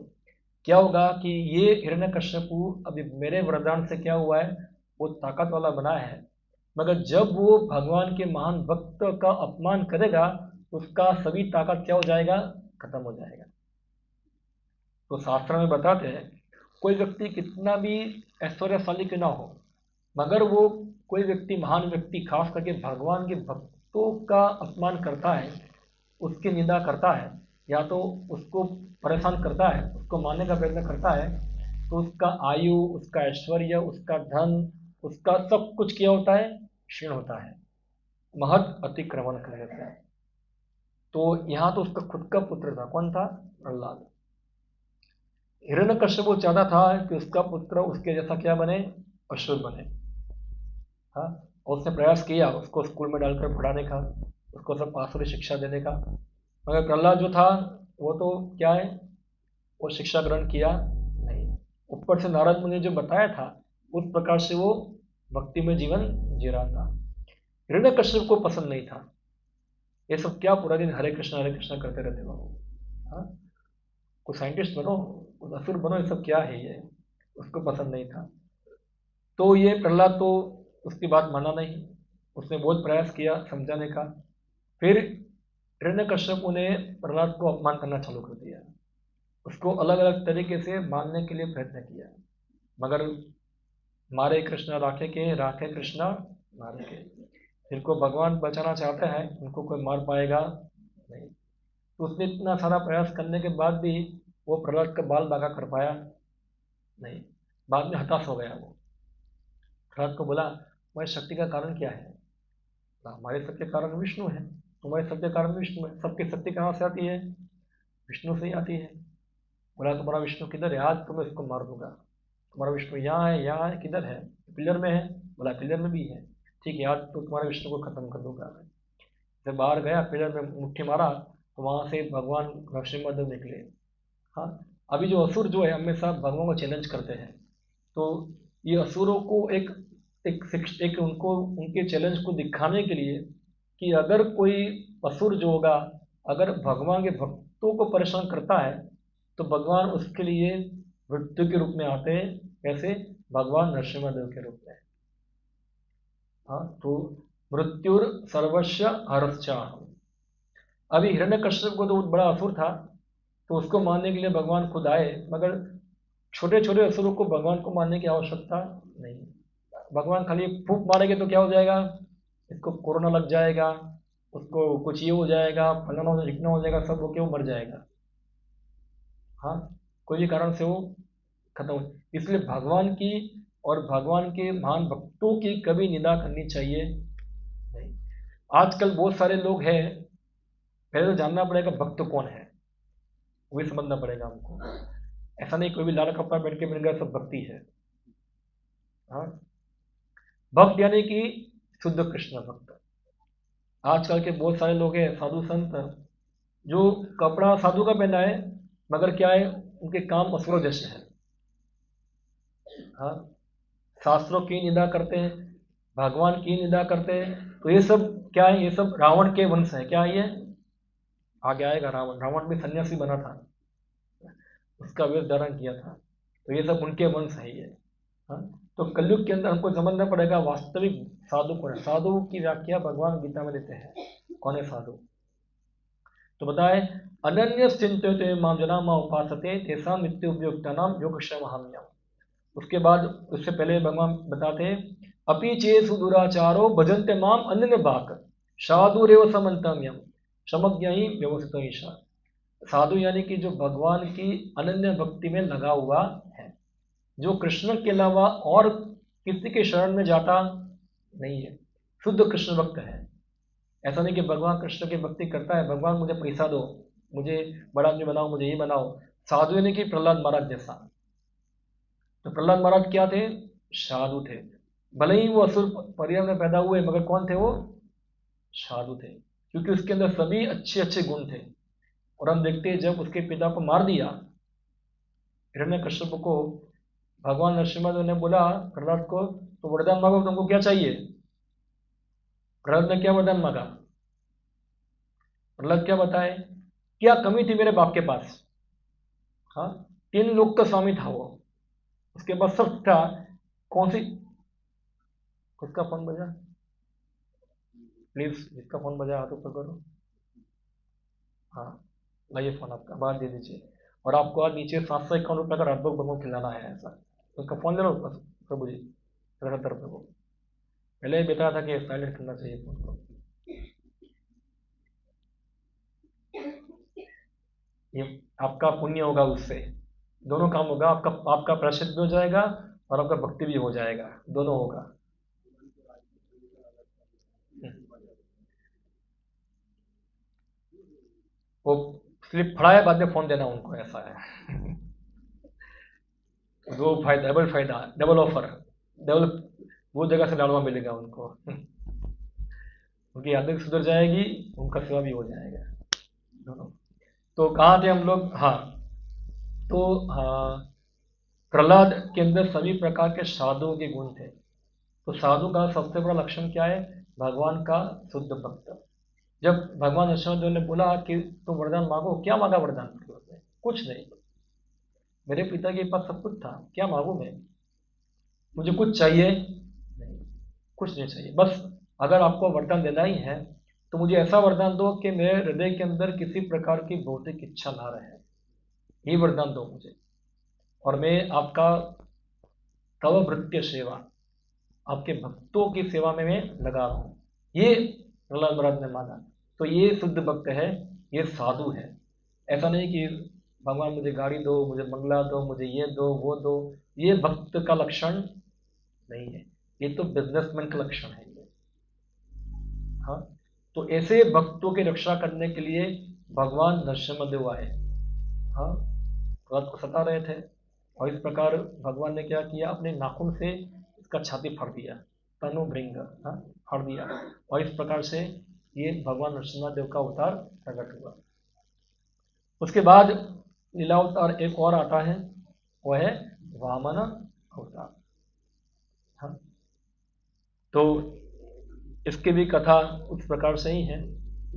क्या होगा कि ये हिरण्यकश्यपु अभी मेरे वरदान से क्या हुआ है, वो ताकत वाला बना है, मगर जब वो भगवान के महान भक्त का अपमान करेगा, उसका सभी ताकत क्या हो जाएगा, खत्म हो जाएगा। तो शास्त्र में बताते हैं, कोई व्यक्ति कितना भी ऐश्वर्यशाली क्यों ना हो, मगर वो कोई व्यक्ति, महान व्यक्ति, खास करके भगवान के भक्तों का अपमान करता है, उसकी निंदा करता है, या तो उसको परेशान करता है, उसको मारने का प्रयत्न करता है, तो उसका आयु, उसका ऐश्वर्य, उसका धन, उसका सब कुछ क्या होता है, क्षीण होता है, महत अतिक्रमण करने से। तो यहाँ तो उसका खुद का पुत्र था, कौन था, प्रहलाद। हिरण्यकश्यप को चाहता था कि उसका पुत्र उसके जैसा क्या बने, असुर बने। हाँ, और उसने प्रयास किया उसको स्कूल में डालकर पढ़ाने का, उसको सब आसुरी शिक्षा देने का, मगर प्रहलाद जो था, वो तो क्या है, वो शिक्षा ग्रहण किया नहीं। ऊपर से नारद मुनि ने जो बताया था, उस प्रकार से वो भक्ति में जीवन जी रहा था। हिरण्यकश्यप को पसंद नहीं था ये सब, क्या पूरा दिन हरे कृष्णा करते रहते हो, हाँ, कोई साइंटिस्ट बनो, कोई असुर बनो, ये सब क्या है ये, उसको पसंद नहीं था। तो ये प्रहलाद तो उसकी बात माना नहीं, उसने बहुत प्रयास किया समझाने का। फिर हिरण्यकश्यप ने प्रहलाद को अपमान करना चालू कर दिया, उसको अलग अलग तरीके से मारने के लिए प्रयत्न किया, मगर मारे कृष्णा राखे के, राखे कृष्णा मारे के, जिनको भगवान बचाना चाहते हैं उनको कोई मार पाएगा नहीं। तो उसने इतना सारा प्रयास करने के बाद भी वो प्रहलाद का बाल बांका कर पाया नहीं, बाद में हताश हो गया वो। प्रहलाद को बोला तुम्हारी शक्ति का कारण क्या है? बोला, हमारे सबके कारण विष्णु है। तुम्हारे सबके कारण विष्णु है। सबकी शक्ति कहाँ से आती है? विष्णु से ही आती है। बोला तुम्हारा विष्णु किधर है? आज तुम्हें इसको मार दूंगा। तुम्हारा विष्णु यहाँ है, किधर है? पिलर में है। बोला पिलर में भी है। ठीक है, आज तो तुम्हारे विष्णु को खत्म कर दूंगा मैं। जब बाहर गया, पिलर में मुट्ठी मारा, तो वहां से भगवान नरसिंहदेव निकले। हाँ, अभी जो असुर जो है हमेशा भगवान को चैलेंज करते हैं, तो ये असुरों को एक उनको उनके चैलेंज को दिखाने के लिए कि अगर कोई असुर जो होगा, अगर भगवान के भक्तों को परेशान करता है, तो भगवान उसके लिए मृत्यु के रूप में आते हैं। कैसे? भगवान नरसिंहदेव के रूप में। हाँ, तो मृत्युर सर्वस्व हरश्चाहम्। अभी हिरण्यकश्यप को तो बहुत बड़ा असुर था, तो उसको मारने के लिए भगवान खुद आए, मगर छोटे छोटे असुरों को भगवान को मारने की आवश्यकता नहीं। भगवान खाली फूंक मारेंगे तो क्या हो जाएगा? इसको कोरोना लग जाएगा, उसको कुछ ये हो जाएगा, फलाना हो जाएगा, हो जाएगा, सब होके वो मर जाएगा। हाँ, कोई भी कारण से वो खत्म हो। इसलिए भगवान की और भगवान के महान भक्तों की कभी निंदा करनी चाहिए नहीं। आजकल बहुत सारे लोग हैं, पहले तो जानना पड़ेगा भक्त कौन है, वो भी समझना पड़ेगा हमको। ऐसा नहीं कोई भी लाल कपड़ा पहन के मिल गया सब भक्ति है। हाँ, भक्त यानी कि शुद्ध कृष्ण भक्त। आजकल के बहुत सारे लोग हैं साधु संत, जो कपड़ा साधु का पहना है, मगर क्या है, उनके काम असुरों जैसे हैं। हाँ, शास्त्रों की निंदा करते हैं, भगवान की निंदा करते हैं। तो ये सब क्या है? ये सब रावण के वंश है। क्या है ये? आगे आएगा रावण। रावण भी सन्यासी बना था, उसका वेश धारण किया था। तो ये सब उनके वंश है ये। हाँ, तो कलयुग के अंदर हमको समझना पड़ेगा वास्तविक साधु कौन है। साधु की व्याख्या भगवान गीता में देते हैं, कौन है साधु। तो बताए अनन्य चिंत्य माम जना मां उपासते तेसा नित्य उपयुक्ता नाम योगक्षेमहाम्यम। उसके बाद, उससे पहले भगवान बताते हैं अपि चेसु दुराचारो भजन्ते माम अनन्य बाक साधुरेव समन्तम्यम समज्ञ ही व्यवस्थित ईशा। साधु यानी कि जो भगवान की अनन्य भक्ति में लगा हुआ है, जो कृष्ण के अलावा और किसी के शरण में जाता नहीं है, शुद्ध कृष्ण भक्त है। ऐसा नहीं कि भगवान कृष्ण की भक्ति करता है, भगवान मुझे पैसा दो, मुझे बड़ा आदमी बनाओ, मुझे ये बनाओ। साधु यानी कि प्रहलाद महाराज जैसा। तो प्रहलाद महाराज क्या थे? साधु थे। भले ही वो असुर परिवार में पैदा हुए, मगर कौन थे वो? साधु थे, क्योंकि उसके अंदर सभी अच्छे अच्छे गुण थे। और हम देखते हैं जब उसके पिता को मार दिया हिरण्यकश्यप को, भगवान नरसिम्हा ने बोला प्रहलाद को, तो वरदान मांगो, तुमको क्या चाहिए? प्रहलाद ने क्या वरदान मांगा? प्रहलाद क्या बताए? क्या कमी थी मेरे बाप के पास? हाँ, 3 लोक का स्वामी था वो, उसके पास सब था। कौन सी? किसका फोन बजा? प्लीज, जिसका फोन बजा हाथ ऊपर करो। हाँ, लाइए फोन आपका, बाहर दे दीजिए। और आपको आज नीचे 751 रुपये का राजभोग बंगो खिलाना है ऐसा। उसका फोन ले लो प्रभु जी, लगातार प्रभु। पहले ही बताया था कि साइलेंट करना चाहिए फोन को। ये आपका पुण्य होगा उससे, दोनों काम होगा। आपका आपका प्रायश्चित भी हो जाएगा और आपका भक्ति भी हो जाएगा, दोनों होगा। वो स्लिप फड़ा है, बाद में फोन देना उनको, ऐसा है। दो फायदा, डबल फायदा, डबल ऑफर, डबल, वो जगह से लाड़वा मिलेगा उनको। उनकी आदत सुधर जाएगी, उनका सेवा भी हो जाएगा, दोनों। तो कहाँ थे हम लोग? हाँ, तो हाँ, प्रहलाद के अंदर सभी प्रकार के साधुओं के गुण थे। तो साधु का सबसे बड़ा लक्षण क्या है? भगवान का शुद्ध भक्त। जब भगवान नरसिंहदेव ने बोला कि तुम वरदान मांगो, क्या मांगा वरदान? कुछ नहीं, मेरे पिता के पास सब कुछ था, क्या मांगू मैं? मुझे कुछ चाहिए नहीं, कुछ नहीं चाहिए। बस अगर आपको वरदान देना ही है, तो मुझे ऐसा वरदान दो कि मेरे हृदय के अंदर किसी प्रकार की भौतिक इच्छा ना रहे, ये वरदान दो मुझे। और मैं आपका तव भृत्य सेवा, आपके भक्तों की सेवा में मैं लगा रहा हूँ, ये प्रहलाद महाराज ने मांगा। तो ये शुद्ध भक्त है, ये साधु है। ऐसा नहीं कि भगवान मुझे गाड़ी दो, मुझे बंगला दो, मुझे ये दो वो दो, ये भक्त का लक्षण नहीं है। ये तो बिजनेसमैन का लक्षण है ये। हाँ, तो ऐसे भक्तों की रक्षा करने के लिए भगवान नरसिम्हदेव आए। हाँ, रात को सता रहे थे और इस प्रकार भगवान ने क्या किया, अपने नाखून से इसका छाती फाड़ दिया, तनु भृंग, हाँ, फाड़ दिया। और इस प्रकार से ये भगवान नरसिम्हदेव का अवतार प्रकट हुआ। उसके बाद लीला अवतार एक और आता है, वह है वामन अवतार। हाँ, तो इसकी भी कथा उस प्रकार से ही है।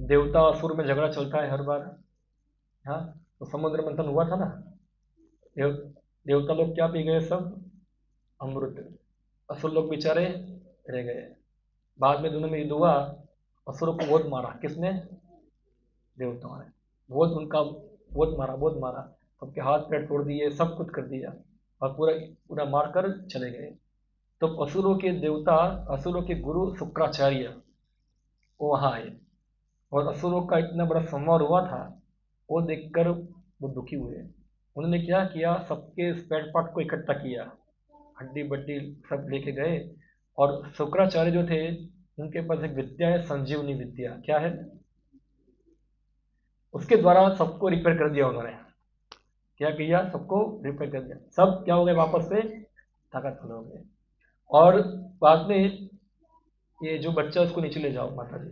देवता असुर में झगड़ा चलता है हर बार। हाँ, तो समुद्र मंथन हुआ था ना, देव देवता लोग क्या पी गए, सब अमृत। असुर लोग बेचारे रह गए। बाद में दोनों में युद्ध हुआ, असुरों को बहुत मारा, किसने, देवताओं ने। बहुत उनका बहुत मारा, सबके हाथ पैर तोड़ दिए, सब कुछ कर दिया और पूरा पूरा मार कर चले गए। तो असुरों के देवता, असुरों के गुरु शुक्राचार्य वो वहाँ आए और असुरों का इतना बड़ा संहार हुआ था, वो देखकर वो दुखी हुए। उन्होंने क्या किया, सबके स्पेयर पार्ट को इकट्ठा किया, हड्डी बड्डी सब लेके गए। और शुक्राचार्य जो थे, उनके पास एक विद्या है, संजीवनी विद्या। क्या है, उसके द्वारा सबको रिपेयर कर दिया उन्होंने। क्या किया, सबको रिपेयर कर दिया, सब क्या हो गए, वापस से ताकतवर हो गए। और बाद में ये जो बच्चा, उसको नीचे ले जाओ माता जी।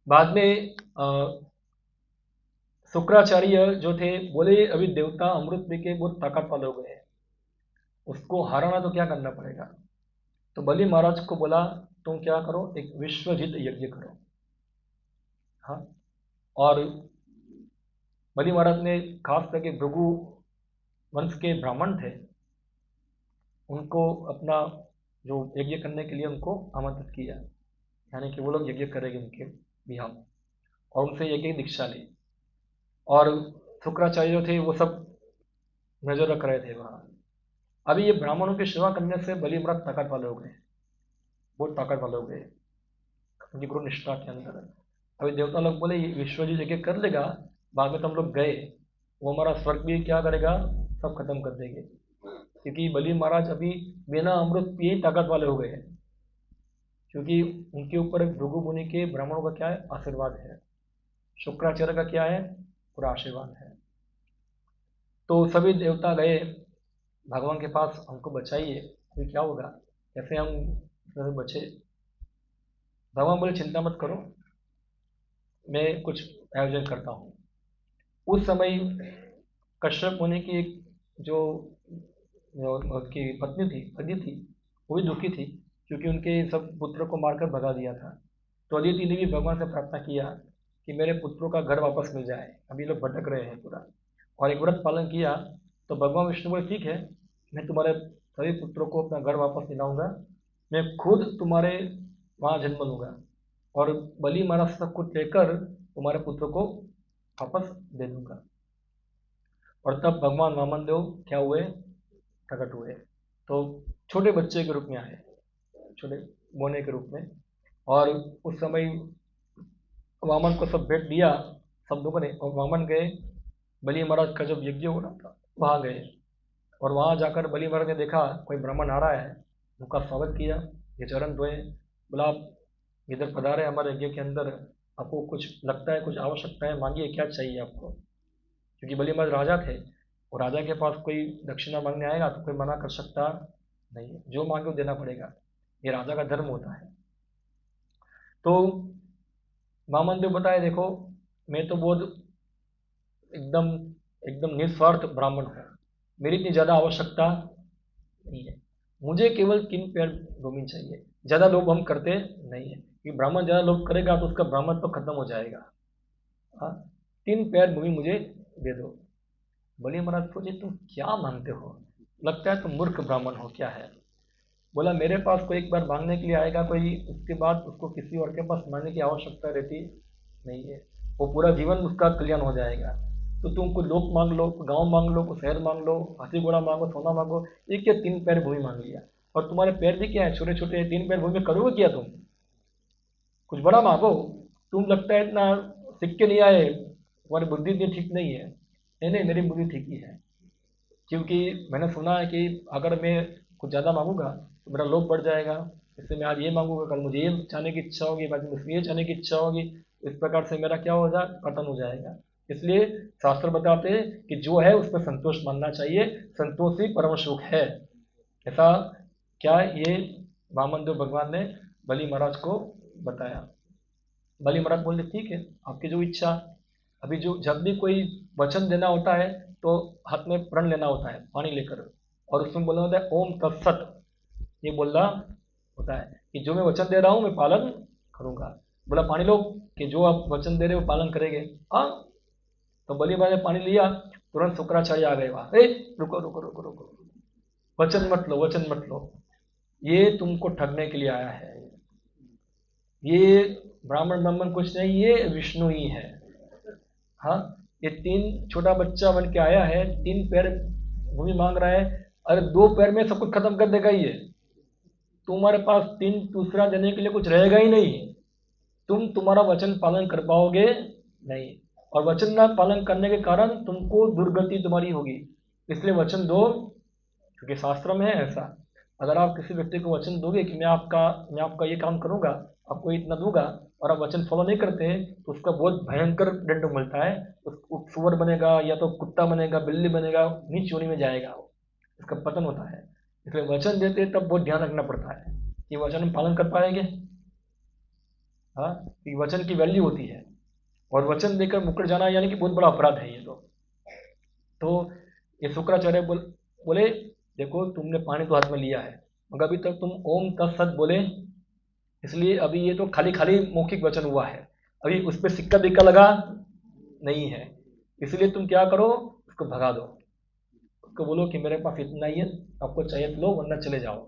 बाद में शुक्राचार्य जो थे, बोले अभी देवता अमृत पी के बहुत ताकत वाले हो गए हैं, उसको हराना तो क्या करना पड़ेगा। तो बलि महाराज को बोला, तुम क्या करो, एक विश्वजित यज्ञ करो। हाँ, और बलि महाराज ने खास करके भृगु वंश के ब्राह्मण थे, उनको अपना जो यज्ञ करने के लिए उनको आमंत्रित किया, यानी कि वो लोग यज्ञ करेंगे उनके बिहार में, और उनसे यज्ञ की दीक्षा ली। और शुक्राचार्य जो थे वो सब नजर रख रहे थे वहाँ। अभी ये ब्राह्मणों की सेवा करने से बलि महाराज ताकत वाले हो गए, बहुत ताकत वाले हो गए उनकी गुरु निष्ठा के अंदर। अभी देवता लोग बोले ये विश्वजीत यज्ञ कर लेगा, बाद में तो हम लोग गए, वो हमारा स्वर्ग भी क्या करेगा, सब खत्म कर देंगे। क्योंकि बलि महाराज अभी बिना अमृत पिए ही ताकत वाले हो गए हैं, क्योंकि उनके ऊपर भृगु मुनि के ब्राह्मणों का क्या है, आशीर्वाद है, शुक्राचार्य का क्या है, पूरा आशीर्वाद है। तो सभी देवता गए भगवान के पास, हमको बचाइए, अभी क्या होगा, कैसे हम इसमें से बचे। भगवान बोले चिंता मत करो, मैं कुछ आयोजन करता हूँ। उस समय कश्यप मुनि की एक जो उसकी पत्नी थी, अदिति, वो भी दुखी थी, क्योंकि उनके सब पुत्रों को मारकर भगा दिया था। तो अदिति ने भी भगवान से प्रार्थना किया कि मेरे पुत्रों का घर वापस मिल जाए, अभी लोग भटक रहे हैं पूरा। और एक व्रत पालन किया। तो भगवान विष्णु बोले ठीक है, मैं तुम्हारे सभी पुत्रों को अपना घर वापस दिलाऊंगा, मैं खुद तुम्हारे वहाँ जन्म लूंगा और बलि महाराज सब कुछ लेकर तुम्हारे पुत्रों को वापस दे दूंगा। और तब भगवान वामन देव क्या हुए, प्रकट हुए। तो छोटे बच्चे के रूप में आए, छोटे बोने के रूप में। और उस समय वामन को सब भेंट दिया, सब लोगों ने, और वामन गए बलि महाराज का जब यज्ञ हो रहा था वहाँ गए। और वहाँ जाकर बलि महाराज ने देखा कोई ब्राह्मण आ रहा है, उनका स्वागत किया, ये चरण धोए, बोला आप इधर पधारे हमारे यज्ञ के अंदर, आपको कुछ लगता है, कुछ आवश्यकता है, मांगिए, क्या चाहिए आपको। क्योंकि बलि महाराज राजा थे, और राजा के पास कोई दक्षिणा मांगने आएगा तो कोई मना कर सकता नहीं है, जो मांगे वो देना पड़ेगा, ये राजा का धर्म होता है। तो वामन देव बताए, देखो मैं तो बहुत एकदम एकदम निस्वार्थ ब्राह्मण हूँ, मेरी इतनी ज़्यादा आवश्यकता नहीं है, मुझे केवल 3 पैर भूमि चाहिए, ज़्यादा लोभ हम करते नहीं है, कि ब्राह्मण ज़्यादा लोभ करेगा तो उसका ब्राह्मण तो खत्म हो जाएगा। हाँ, 3 पैर भूमि मुझे दे दो। बलि महाराज सोचे तुम क्या मांगते हो, लगता है तुम मूर्ख ब्राह्मण हो, क्या है। बोला मेरे पास कोई एक बार मांगने के लिए आएगा कोई, उसके बाद उसको किसी और के पास मांगने की आवश्यकता रहती नहीं है, वो पूरा जीवन उसका कल्याण हो जाएगा। तो तुम कोई लोक मांग लो, कोई गाँव मांग लो, कोई शहर मांग लो, हाथी घोड़ा मांगो, सोना मांगो, एक या 3 पैर भूमि मांग लिया। और तुम्हारे पैर भी क्या है, छोटे छोटे, 3 पैर भूमि में करोगे क्या तुम, कुछ बड़ा मांगो। तुम लगता है इतना सीख के नहीं आए, तुम्हारी बुद्धि इतनी ठीक नहीं है। नहीं नहीं, मेरी बुद्धि ठीक ही है। क्योंकि मैंने सुना है कि अगर मैं कुछ ज़्यादा मांगूंगा तो मेरा लोभ बढ़ जाएगा। इससे मैं आज ये मांगूंगा, कल मुझे ये चाहने की इच्छा होगी, बाद में मुझे ये चाहने की इच्छा होगी। इस प्रकार से मेरा क्या हो जाए, पतन हो जाएगा। इसलिए शास्त्र बताते हैं कि जो है उसमें संतोष मानना चाहिए, संतोष ही परम सुख है। ऐसा क्या ये वामन देव भगवान ने बलि महाराज को बताया। बलि महाराज बोले ठीक है, आपकी जो इच्छा। अभी जो जब भी कोई वचन देना होता है तो हाथ में प्रण लेना होता है पानी लेकर, और उसमें बोलना होता है ओम तत्सत। ये बोलना होता है कि जो मैं वचन दे रहा हूँ मैं पालन करूंगा। बोला पानी लो, कि जो आप वचन दे रहे हो पालन करेंगे। हाँ, तो बलि महाराज ने पानी लिया, तुरंत शुक्राचार्य आ गए वहां, रुको रुको रुको रुको, वचन मत लो, वचन मत लो, ये तुमको ठगने के लिए आया है। ये ब्राह्मण ब्राह्मण कुछ नहीं, ये विष्णु ही है। हाँ, ये तीन छोटा बच्चा बन के आया है, तीन पैर भूमि मांग रहा है। अरे दो पैर में सब कुछ खत्म कर देगा ये। तुम्हारे पास तीन दूसरा देने के लिए कुछ रहेगा ही नहीं। तुम्हारा वचन पालन कर पाओगे नहीं, और वचन ना पालन करने के कारण तुमको दुर्गति तुम्हारी होगी। इसलिए वचन दो, क्योंकि शास्त्र में है ऐसा। अगर आप किसी व्यक्ति को वचन दोगे कि मैं आपका ये काम करूंगा, आपको इतना दूंगा, और आप वचन फॉलो नहीं करते हैं, तो उसका बहुत भयंकर दंड मिलता है। वो सुअर बनेगा, या तो कुत्ता बनेगा, बिल्ली बनेगा, नीच योनि में जाएगा वो, इसका पतन होता है। इसलिए वचन देते हैं तब बहुत ध्यान रखना पड़ता है कि वचन हम पालन कर पाएंगे। हाँ, कि वचन की वैल्यू होती है, और वचन देकर मुकर जाना यानी कि बहुत बड़ा अपराध है ये तो ये शुक्राचार्य बोले देखो तुमने पानी तो हाथ में लिया है, मगर अभी तक तुम ओम तत्सत बोले, इसलिए अभी ये तो खाली खाली मौखिक वचन हुआ है, अभी उस पर सिक्का बिक्का लगा नहीं है। इसलिए तुम क्या करो, उसको भगा दो, उसको बोलो कि मेरे पास इतना ही है, आपको चाहिए तो लो वरना चले जाओ।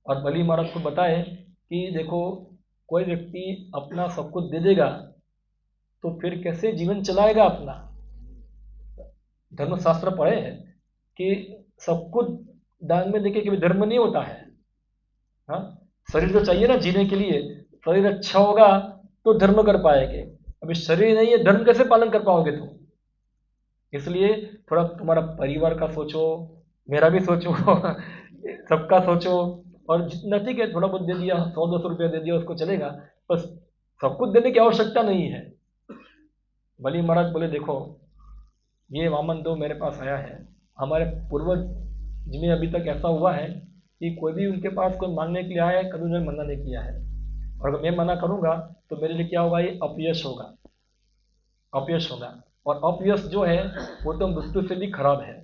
और बलि महाराज को बताए कि देखो, कोई व्यक्ति अपना सब कुछ दे देगा तो फिर कैसे जीवन चलाएगा अपना। धर्मशास्त्र पढ़े हैं कि सब कुछ दान में देके कभी धर्म नहीं होता है। हाँ, शरीर तो चाहिए ना जीने के लिए, शरीर अच्छा होगा तो धर्म कर पाएंगे। अभी शरीर नहीं है, धर्म कैसे पालन कर पाओगे तुम। इसलिए थोड़ा तुम्हारा परिवार का सोचो, मेरा भी सोचो सबका सोचो। और जितना ठीक है, थोड़ा बहुत दे दिया, 100-200 रुपया दे दिया, उसको चलेगा। बस सब कुछ देने की आवश्यकता नहीं है। बलि महाराज बोले देखो, ये वामन दो मेरे पास आया है, हमारे पूर्वज में अभी तक ऐसा हुआ है कि कोई भी उनके पास कोई मांगने के लिए आया है, कभी उन्होंने मना नहीं किया है। और अगर मैं मना करूंगा तो मेरे लिए क्या होगा, ये अपयश होगा, अपयश होगा। और अपयश जो है वो तो मृत्यु से भी खराब है।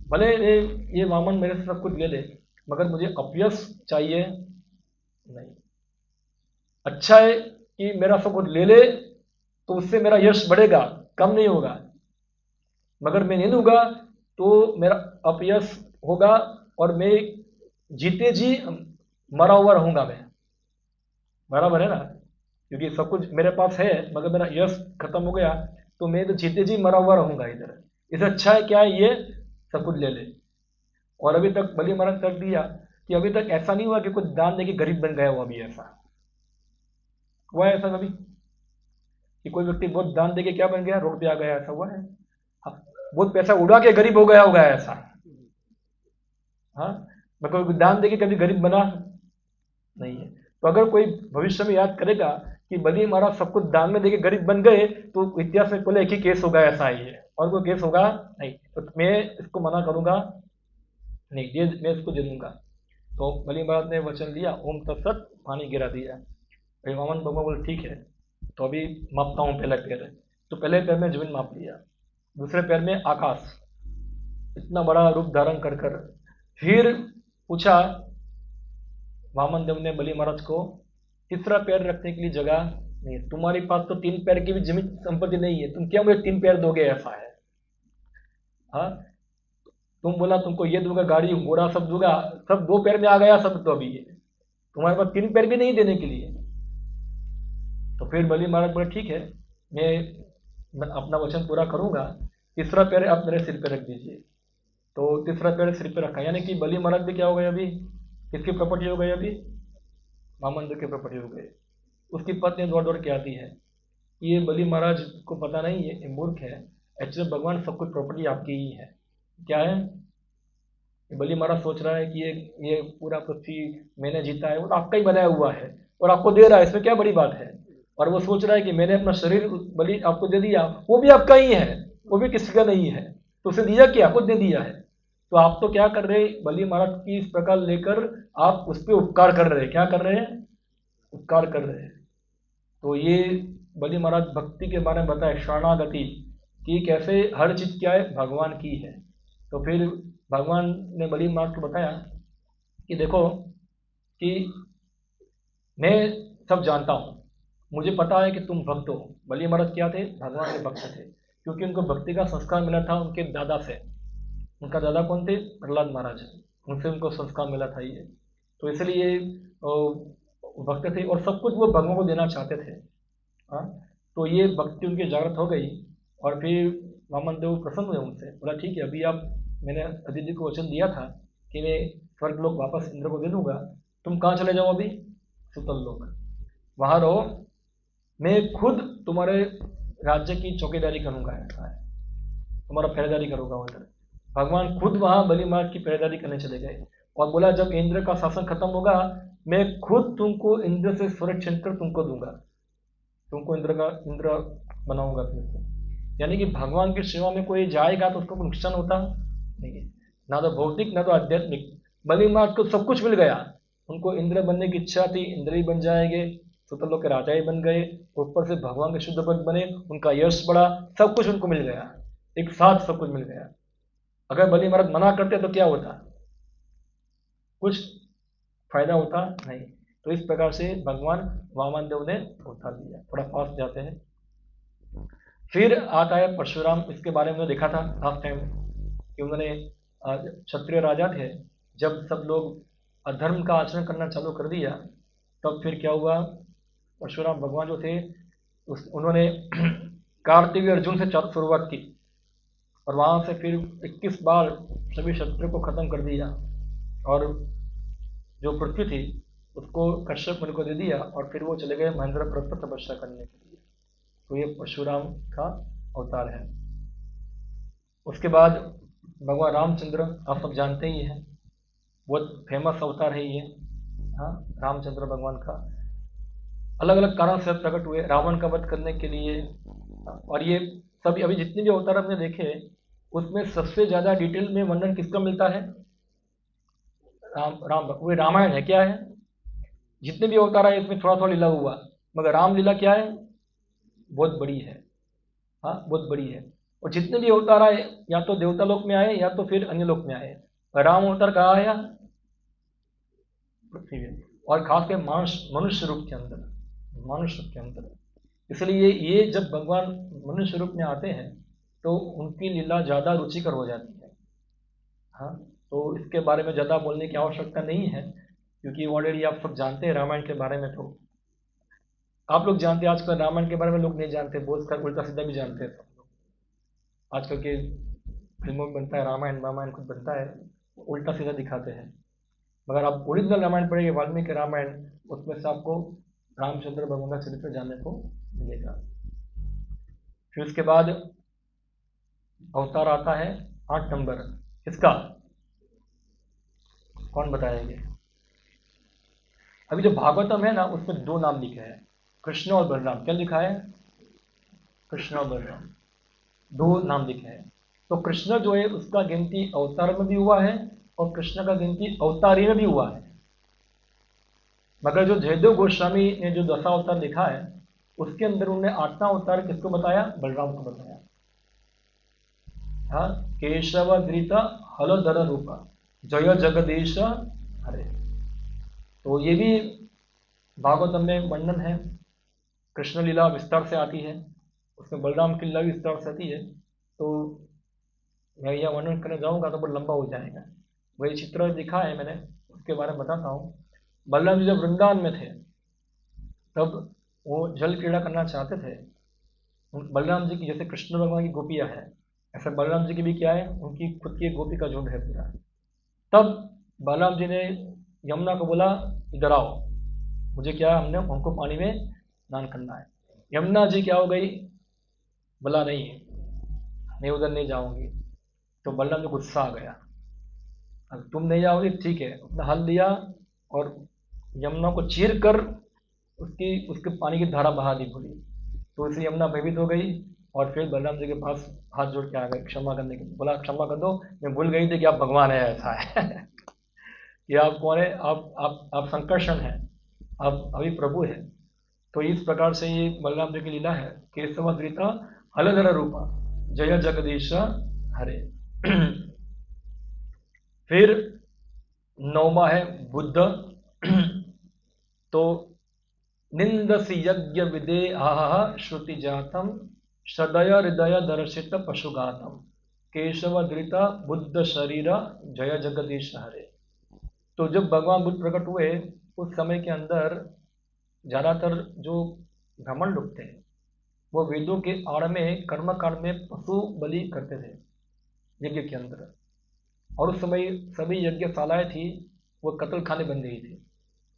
भले ये वामन मेरे से सब कुछ ले ले, मगर मुझे अपयश चाहिए नहीं। अच्छा है कि मेरा सब कुछ ले ले तो उससे मेरा यश बढ़ेगा, कम नहीं होगा। मगर मैं नहीं दूंगा तो मेरा अपयश होगा, और मैं जीते जी मरा हुआ रहूंगा मैं। बराबर है ना, क्योंकि सब कुछ मेरे पास है मगर मेरा यश खत्म हो गया तो मैं तो जीते जी मरा हुआ रहूंगा इधर। इससे अच्छा है क्या है, ये सब कुछ ले ले। और अभी तक बलि महाराज कर दिया कि अभी तक ऐसा नहीं हुआ कि कुछ दान देके गरीब बन गया हुआ, अभी ऐसा हुआ है ऐसा कभी कि कोई व्यक्ति बहुत दान देके क्या बन गया, रोड पे आ गया, ऐसा हुआ है? हाँ, बहुत पैसा उड़ा के गरीब हो गया होगा ऐसा। हाँ, मगर कोई दान देके कभी गरीब बना नहीं है। तो अगर कोई भविष्य में याद करेगा कि बलि महाराज सब कुछ दान में देके गरीब बन गए, तो इतिहास में पहले एक ही केस होगा ऐसा ही है, और कोई केस होगा नहीं। तो मैं इसको मना करूंगा नहीं, ये मैं इसको दे दूंगा। तो बलि महाराज ने वचन दिया, ओम तत्सत, पानी गिरा दिया। भाई वामन भगवान बोले ठीक है, तो अभी मापता हूँ पहले पैर। तो पहले पैर में जमीन माप लिया, दूसरे पैर में आकाश, इतना बड़ा रूप धारण कर कर। फिर पूछा वामन देव ने बलि महाराज को, तीसरा पैर रखने के लिए जगह नहीं है, तुम्हारे पास तो तीन पैर की भी जमीन संपत्ति नहीं है, तुम क्या मुझे तीन पैर दोगे, ऐसा है। हाँ, तुम बोला तुमको ये दूंगा, गाड़ी घोड़ा सब दूंगा, सब दो पैर में आ गया सब, तो अभी ये तुम्हारे पास तीन पैर भी नहीं देने के लिए। तो फिर बलि महाराज बोले ठीक है, मैं अपना वचन पूरा करूंगा, तीसरा पैर आप मेरे सिर पे रख दीजिए। तो तीसरा पैर सिर पे रखा, यानी कि बलि महाराज भी क्या हो गए अभी, किसकी प्रॉपर्टी हो गई अभी, वामन की प्रॉपर्टी हो गई। उसकी पत्नी दौड़ दौड़ के आती है, ये बलि महाराज को पता नहीं है, ये मूर्ख है, एक्चुअली भगवान सब कुछ प्रॉपर्टी आपकी ही है, क्या है? बलि महाराज सोच रहा है कि ये पूरा पृथ्वी मैंने जीता है, वो तो आपका ही बनाया हुआ है और आपको दे रहा है, इसमें क्या बड़ी बात है। और वो सोच रहा है कि मैंने अपना शरीर बलि आपको दे दिया, वो भी आपका ही है, वो भी किसी का नहीं है, तो उसे दिया क्या? खुद दे दिया है। तो आप तो क्या कर रहे हैं, बलि महाराज की इस प्रकार लेकर आप उस पर उपकार कर रहे हैं। क्या कर रहे हैं? उपकार कर रहे हैं। तो ये बलि महाराज भक्ति के बारे में बताए, शरणागति, कि कैसे हर चीज क्या है, भगवान की है। तो फिर भगवान ने बलि महाराज को बताया कि देखो कि मैं सब जानता हूँ, मुझे पता है कि तुम भक्त हो। बलि महाराज क्या थे? भगवान के भक्त थे, क्योंकि उनको भक्ति का संस्कार मिला था उनके दादा से। उनका दादा कौन थे? प्रहलाद महाराज। उनसे उनको संस्कार मिला था ये। तो इसलिए भक्त थे और सब कुछ वो भगवान को देना चाहते थे। हाँ, तो ये भक्ति उनकी जागृत हो गई। और फिर वामन देव प्रसन्न हुए उनसे, बोला ठीक है, अभी आप, मैंने अदिति को वचन दिया था कि मैं स्वर्ग लोक वापस इंद्र को दे दूंगा, तुम कहाँ चले जाओ अभी? सुतल लोक, वहां रहो, मैं खुद तुम्हारे राज्य की चौकीदारी करूंगा, ऐसा है, तुम्हारा पहरेदारी करूंगा उधर। भगवान खुद वहां बलि महाराज की पहरेदारी करने चले गए और बोला जब इंद्र का शासन खत्म होगा, मैं खुद तुमको इंद्र से स्वर्ग छीन कर तुमको दूंगा, तुमको इंद्र बनाऊंगा फिर से। यानी कि भगवान की सेवा में कोई जाएगा तो उसको कोई नुकसान होता नहीं है, ना तो भौतिक ना तो आध्यात्मिक। बलि महाराज को सब कुछ मिल गया, उनको इंद्र बनने की इच्छा थी, इंद्र ही बन जाएंगे, सुतलोक के राजा ही बन गए, ऊपर से भगवान के शुद्ध भक्त बने, उनका यश बढ़ा, सब कुछ उनको मिल गया, एक साथ सब कुछ मिल गया। अगर बलि महाराज मना करते तो क्या होता? कुछ फायदा होता नहीं। तो इस प्रकार से भगवान वामन देव ने अवतार लिया। थोड़ा फास्ट जाते हैं। फिर आता है परशुराम। इसके बारे में देखा था लास्ट टाइम कि उन्होंने क्षत्रिय राजा थे, जब सब लोग अधर्म का आचरण करना चालू कर दिया, तब फिर क्या हुआ, परशुराम भगवान जो थे उन्होंने कार्तिक अर्जुन से शुरुआत की और वहां से फिर 21 बार सभी शत्रु को खत्म कर दिया और जो पृथ्वी थी उसको कश्यप मुनि को दे दिया और फिर वो चले गए महेंद्र पर्वत पर तपस्या करने के लिए। तो ये परशुराम का अवतार है। उसके बाद भगवान रामचंद्र, आप सब जानते ही हैं, बहुत फेमस अवतार है ये। हाँ, रामचंद्र भगवान का अलग अलग कारण से प्रकट हुए रावण का वध करने के लिए। और ये सभी अभी जितने भी अवतार हमने देखे, उसमें सबसे ज्यादा डिटेल में वर्णन किसका मिलता है? राम वो रामायण है, क्या है? जितने भी अवतार है इसमें थोड़ा थोड़ा लीला हुआ, मगर राम लीला क्या है? बहुत बड़ी है। हाँ, बहुत बड़ी है। और जितने भी अवतार आए, या तो देवता लोक में आए या तो फिर अन्य लोक में आए, राम अवतार कहाँ आया? पृथ्वी में, और खासकर मनुष्य रूप के अंदर, मनुष्य रूप के अंदर। इसलिए ये जब भगवान मनुष्य रूप में आते हैं तो उनकी लीला ज्यादा रुचिकर हो जाती है। हाँ, तो इसके बारे में ज्यादा बोलने की आवश्यकता नहीं है, क्योंकि ऑलरेडी आप सब जानते हैं रामायण के बारे में। तो आप लोग जानते हैं, आजकल रामायण के बारे में लोग नहीं जानते, बहुत सारा उल्टा सीधा भी जानते हैं सब लोग। आजकल के फिल्मों में बनता है रामायण, रामायण कुछ बनता है, उल्टा सीधा दिखाते हैं। मगर आप ओरिजिनल रामायण पढ़ेंगे, वाल्मीकि रामायण, उसमें से आपको रामचंद्र भगवान का चरित्र जानने को मिलेगा। फिर उसके बाद अवतार आता है 8 नंबर, किसका? कौन बताएंगे? अभी जो भागवतम है ना, उसमें 2 नाम लिखे हैं, कृष्ण और बलराम। क्या लिखा है? कृष्ण और बलराम, 2 नाम लिखे हैं। तो कृष्ण जो है उसका गिनती अवतार में भी हुआ है और कृष्ण का गिनती अवतारी में भी हुआ है। मगर जो जयदेव गोस्वामी ने जो 10 अवतार लिखा है, उसके अंदर उन्होंने 8वां अवतार किसको बताया? बलराम को बताया। हाँ, केशव धृत हलधर रूपा जय जगदीश हरे। तो ये भी भागवतम में वर्णन है। कृष्ण लीला विस्तार से आती है, उसमें बलराम की लीला भी विस्तार से आती है। तो मैं यह वर्णन करने जाऊंगा तो बहुत लंबा हो जाएगा। वही चित्र दिखा है मैंने, उसके बारे में बताता हूँ। बलराम जी जब वृंदावन में थे, तब वो जल क्रीड़ा करना चाहते थे। बलराम जी की जैसे कृष्ण भगवान की गोपियां हैं, ऐसे बलराम जी की भी क्या है, उनकी खुद की एक गोपी का झुंड है पूरा। तब बलराम जी ने यमुना को बोला, इधर आओ, मुझे क्या है, हमको पानी में स्नान करना है। यमुना जी क्या हो गई, बोला नहीं, मैं उधर नहीं जाऊंगी। तो बलराम को गुस्सा आ गया, अब तुम नहीं आओगे ठीक है, अपना हल लिया और यमुना को चीर कर उसके पानी की धारा बहा दी पूरी। तो इससे यमुना भयभीत हो गई और फिर बलराम जी के पास हाथ जोड़ के आ गए क्षमा करने के लिए, बोला क्षमा कर दो, मैं भूल गई थी कि आप भगवान है, ऐसा है कि आप कौन है, आप संकर्षण है, आप अभी प्रभु है। तो इस प्रकार से ये बलराम जी की लीला है। केशवद्रिता हलधर रूपा जय जगदीश हरे। फिर नौमा है बुद्ध। तो निंदसी यज्ञ विदेह श्रुति जातम सदय हृदय दर्शित पशुघातम केशवधृता बुद्ध शरीर जय जगदीश हरे। तो जब भगवान बुद्ध प्रकट हुए उस समय के अंदर ज्यादातर जो ब्राह्मण लोग थे वो वेदों के आड़ में कर्मकांड में पशु बलि करते थे यज्ञ के अंदर, और उस समय सभी यज्ञशालाएं थी वो कत्ल खाने बन गई थी,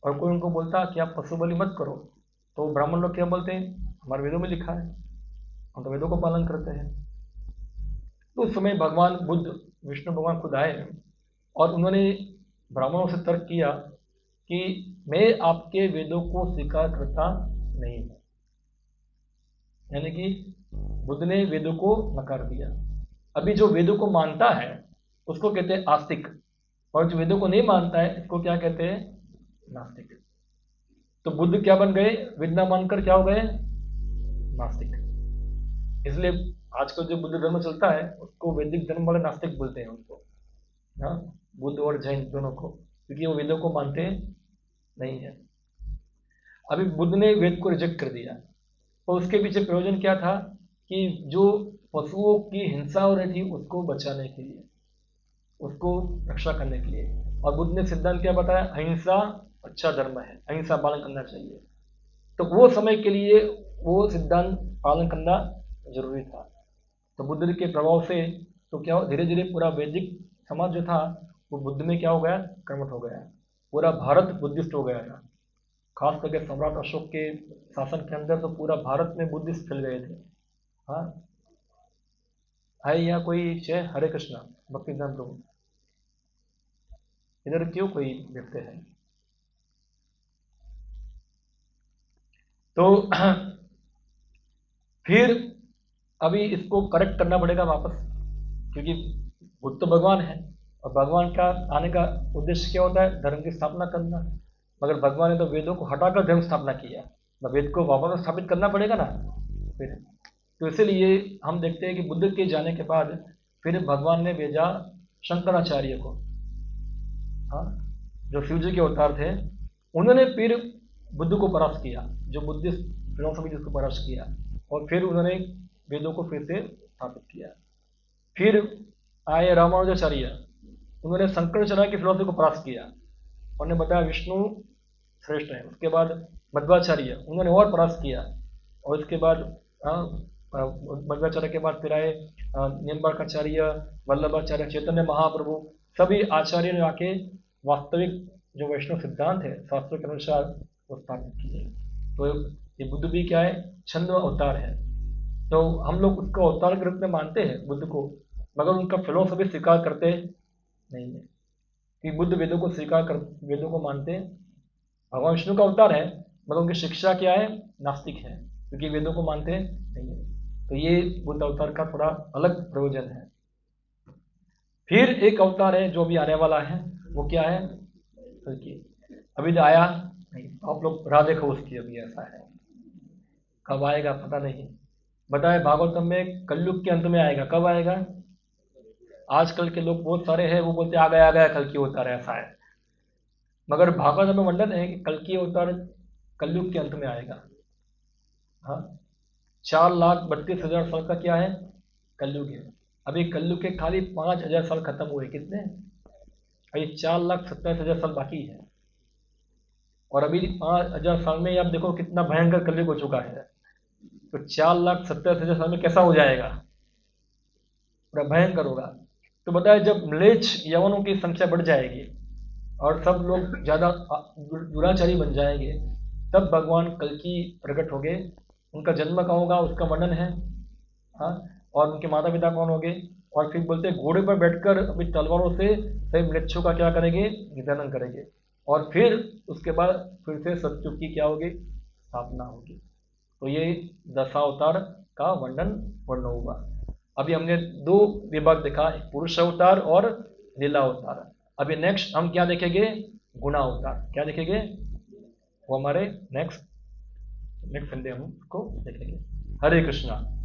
और कोई उनको बोलता कि आप पशु बलि मत करो, तो ब्राह्मण लोग क्या बोलते हैं, हमारे वेदों में लिखा है, हम तो वेदों को पालन करते हैं। तो उस समय भगवान बुद्ध विष्णु भगवान खुद आए और उन्होंने ब्राह्मणों से तर्क किया कि मैं आपके वेदों को स्वीकार करता नहीं हूं, यानी कि बुद्ध ने वेदों को नकार दिया। अभी जो वेदों को मानता है उसको कहते हैं आस्तिक, और जो वेदों को नहीं मानता है इसको क्या कहते हैं, नास्तिक। तो बुद्ध क्या बन गए, वेद ना मानकर क्या हो गए, नास्तिक। इसलिए आजकल जो बुद्ध धर्म चलता है उसको वैदिक धर्म वाले नास्तिक बोलते हैं उनको, हाँ, बुद्ध और जैन दोनों को, क्योंकि वो वेदों को मानते नहीं है। अभी बुद्ध ने वेद को रिजेक्ट कर दिया, और उसके पीछे प्रयोजन क्या था कि जो पशुओं की हिंसा हो रही थी उसको बचाने के लिए, उसको रक्षा करने के लिए। और बुद्ध ने सिद्धांत क्या बताया, अहिंसा अच्छा धर्म है, अहिंसा पालन करना चाहिए। तो वो समय के लिए वो सिद्धांत पालन करना जरूरी था। तो बुद्ध के प्रभाव से तो क्या हो, धीरे धीरे पूरा वैदिक समाज जो था वो बुद्ध में क्या हो गया, कर्मठ हो गया, पूरा भारत बुद्धिस्ट हो गया था। खास करके सम्राट अशोक के शासन के अंदर तो पूरा भारत में बुद्धिस्ट फैल गए थे। हाँ, है यहाँ कोई है, हरे कृष्णा भक्ति दान प्रभु, इधर क्यों कोई व्यक्ति है। तो फिर अभी इसको करेक्ट करना पड़ेगा वापस, क्योंकि बुद्ध तो भगवान है और भगवान का आने का उद्देश्य क्या होता है, धर्म की स्थापना करना। मगर भगवान ने तो वेदों को हटाकर धर्म स्थापना किया, तो वेद को वापस स्थापित करना पड़ेगा ना फिर। तो इसीलिए हम देखते हैं कि बुद्ध के जाने के बाद फिर भगवान ने भेजा शंकराचार्य को, हाँ, जो शिव जी के अवतार थे, उन्होंने फिर बुद्ध को परास्त किया, जो बुद्धिस्ट फिलोसफी जिसको परास्त किया, और फिर उन्होंने वेदों को फिर से स्थापित किया। फिर आए रामानुजाचार्य, उन्होंने शंकराचार्य की फिलोसफी को परास्त किया, उन्होंने बताया विष्णु श्रेष्ठ है। उसके बाद मध्वाचार्य, उन्होंने और परास्त किया, और उसके बाद मध्वाचार्य के बाद फिर आए निम्बार्काचार्य, वल्लभाचार्य, चैतन्य महाप्रभु, सभी आचार्य ने आके वास्तविक जो वैष्णव सिद्धांत है शास्त्रों के अनुसार वो स्थापित किए। तो ये बुद्ध भी क्या है, छंद अवतार है। तो हम लोग उसको अवतार के रूप में मानते हैं बुद्ध को, मगर उनका फिलोसफी स्वीकार करते नहीं है, कि बुद्ध वेदों को स्वीकार कर, वेदों को मानते हैं, भगवान विष्णु का अवतार है, मगर उनकी शिक्षा क्या है, नास्तिक है, क्योंकि वेदों को मानते नहीं है। तो ये बुद्ध अवतार का थोड़ा अलग प्रयोजन है। फिर एक अवतार है जो अभी आने वाला है, वो क्या है, अभी तो आया नहीं, आप लोग राह देखो उसकी, अभी ऐसा है, कब आएगा पता नहीं। बताए भागवतम में कलयुग के अंत में आएगा, कब आएगा। आजकल के लोग बहुत सारे हैं वो बोलते आ गया कल की अवतार, ऐसा है, मगर भागवत में वर्णन है कि कल की अवतार कलयुग के अंत में आएगा। हाँ, 4,32,000 साल का क्या है, कलयुग है। अभी कलयुग के खाली 5,000 साल खत्म हुए, कितने, अभी 4,27,000 साल बाकी है, और अभी 5,000 साल में आप देखो कितना भयंकर कलयुग हो चुका है। तो 4,27,000 साल में कैसा हो जाएगा, पूरा भयंकर होगा। तो बताए जब म्लेच्छ यवनों की संख्या बढ़ जाएगी और सब लोग ज्यादा दुराचारी बन जाएंगे, तब भगवान कल की प्रकट होंगे। उनका जन्म कहाँ होगा उसका वर्णन है, हाँ, और उनके माता पिता कौन होंगे, और फिर बोलते हैं घोड़े पर बैठकर अपनी तलवारों से सभी मृक्षों का क्या करेंगे, निधन करेंगे। और फिर उसके बाद फिर से सतयुग की क्या होगी, स्थापना होगी। तो ये दशावतार का वर्णन वर्ण हुआ। अभी हमने दो विभाग देखा, एक पुरुष अवतार और लीला अवतार। अभी नेक्स्ट हम क्या देखेंगे, गुणा अवतार। क्या देखेंगे, वो हमारे नेक्स्ट नेक्स्ट संडे हम उसको देखेंगे। हरे कृष्णा।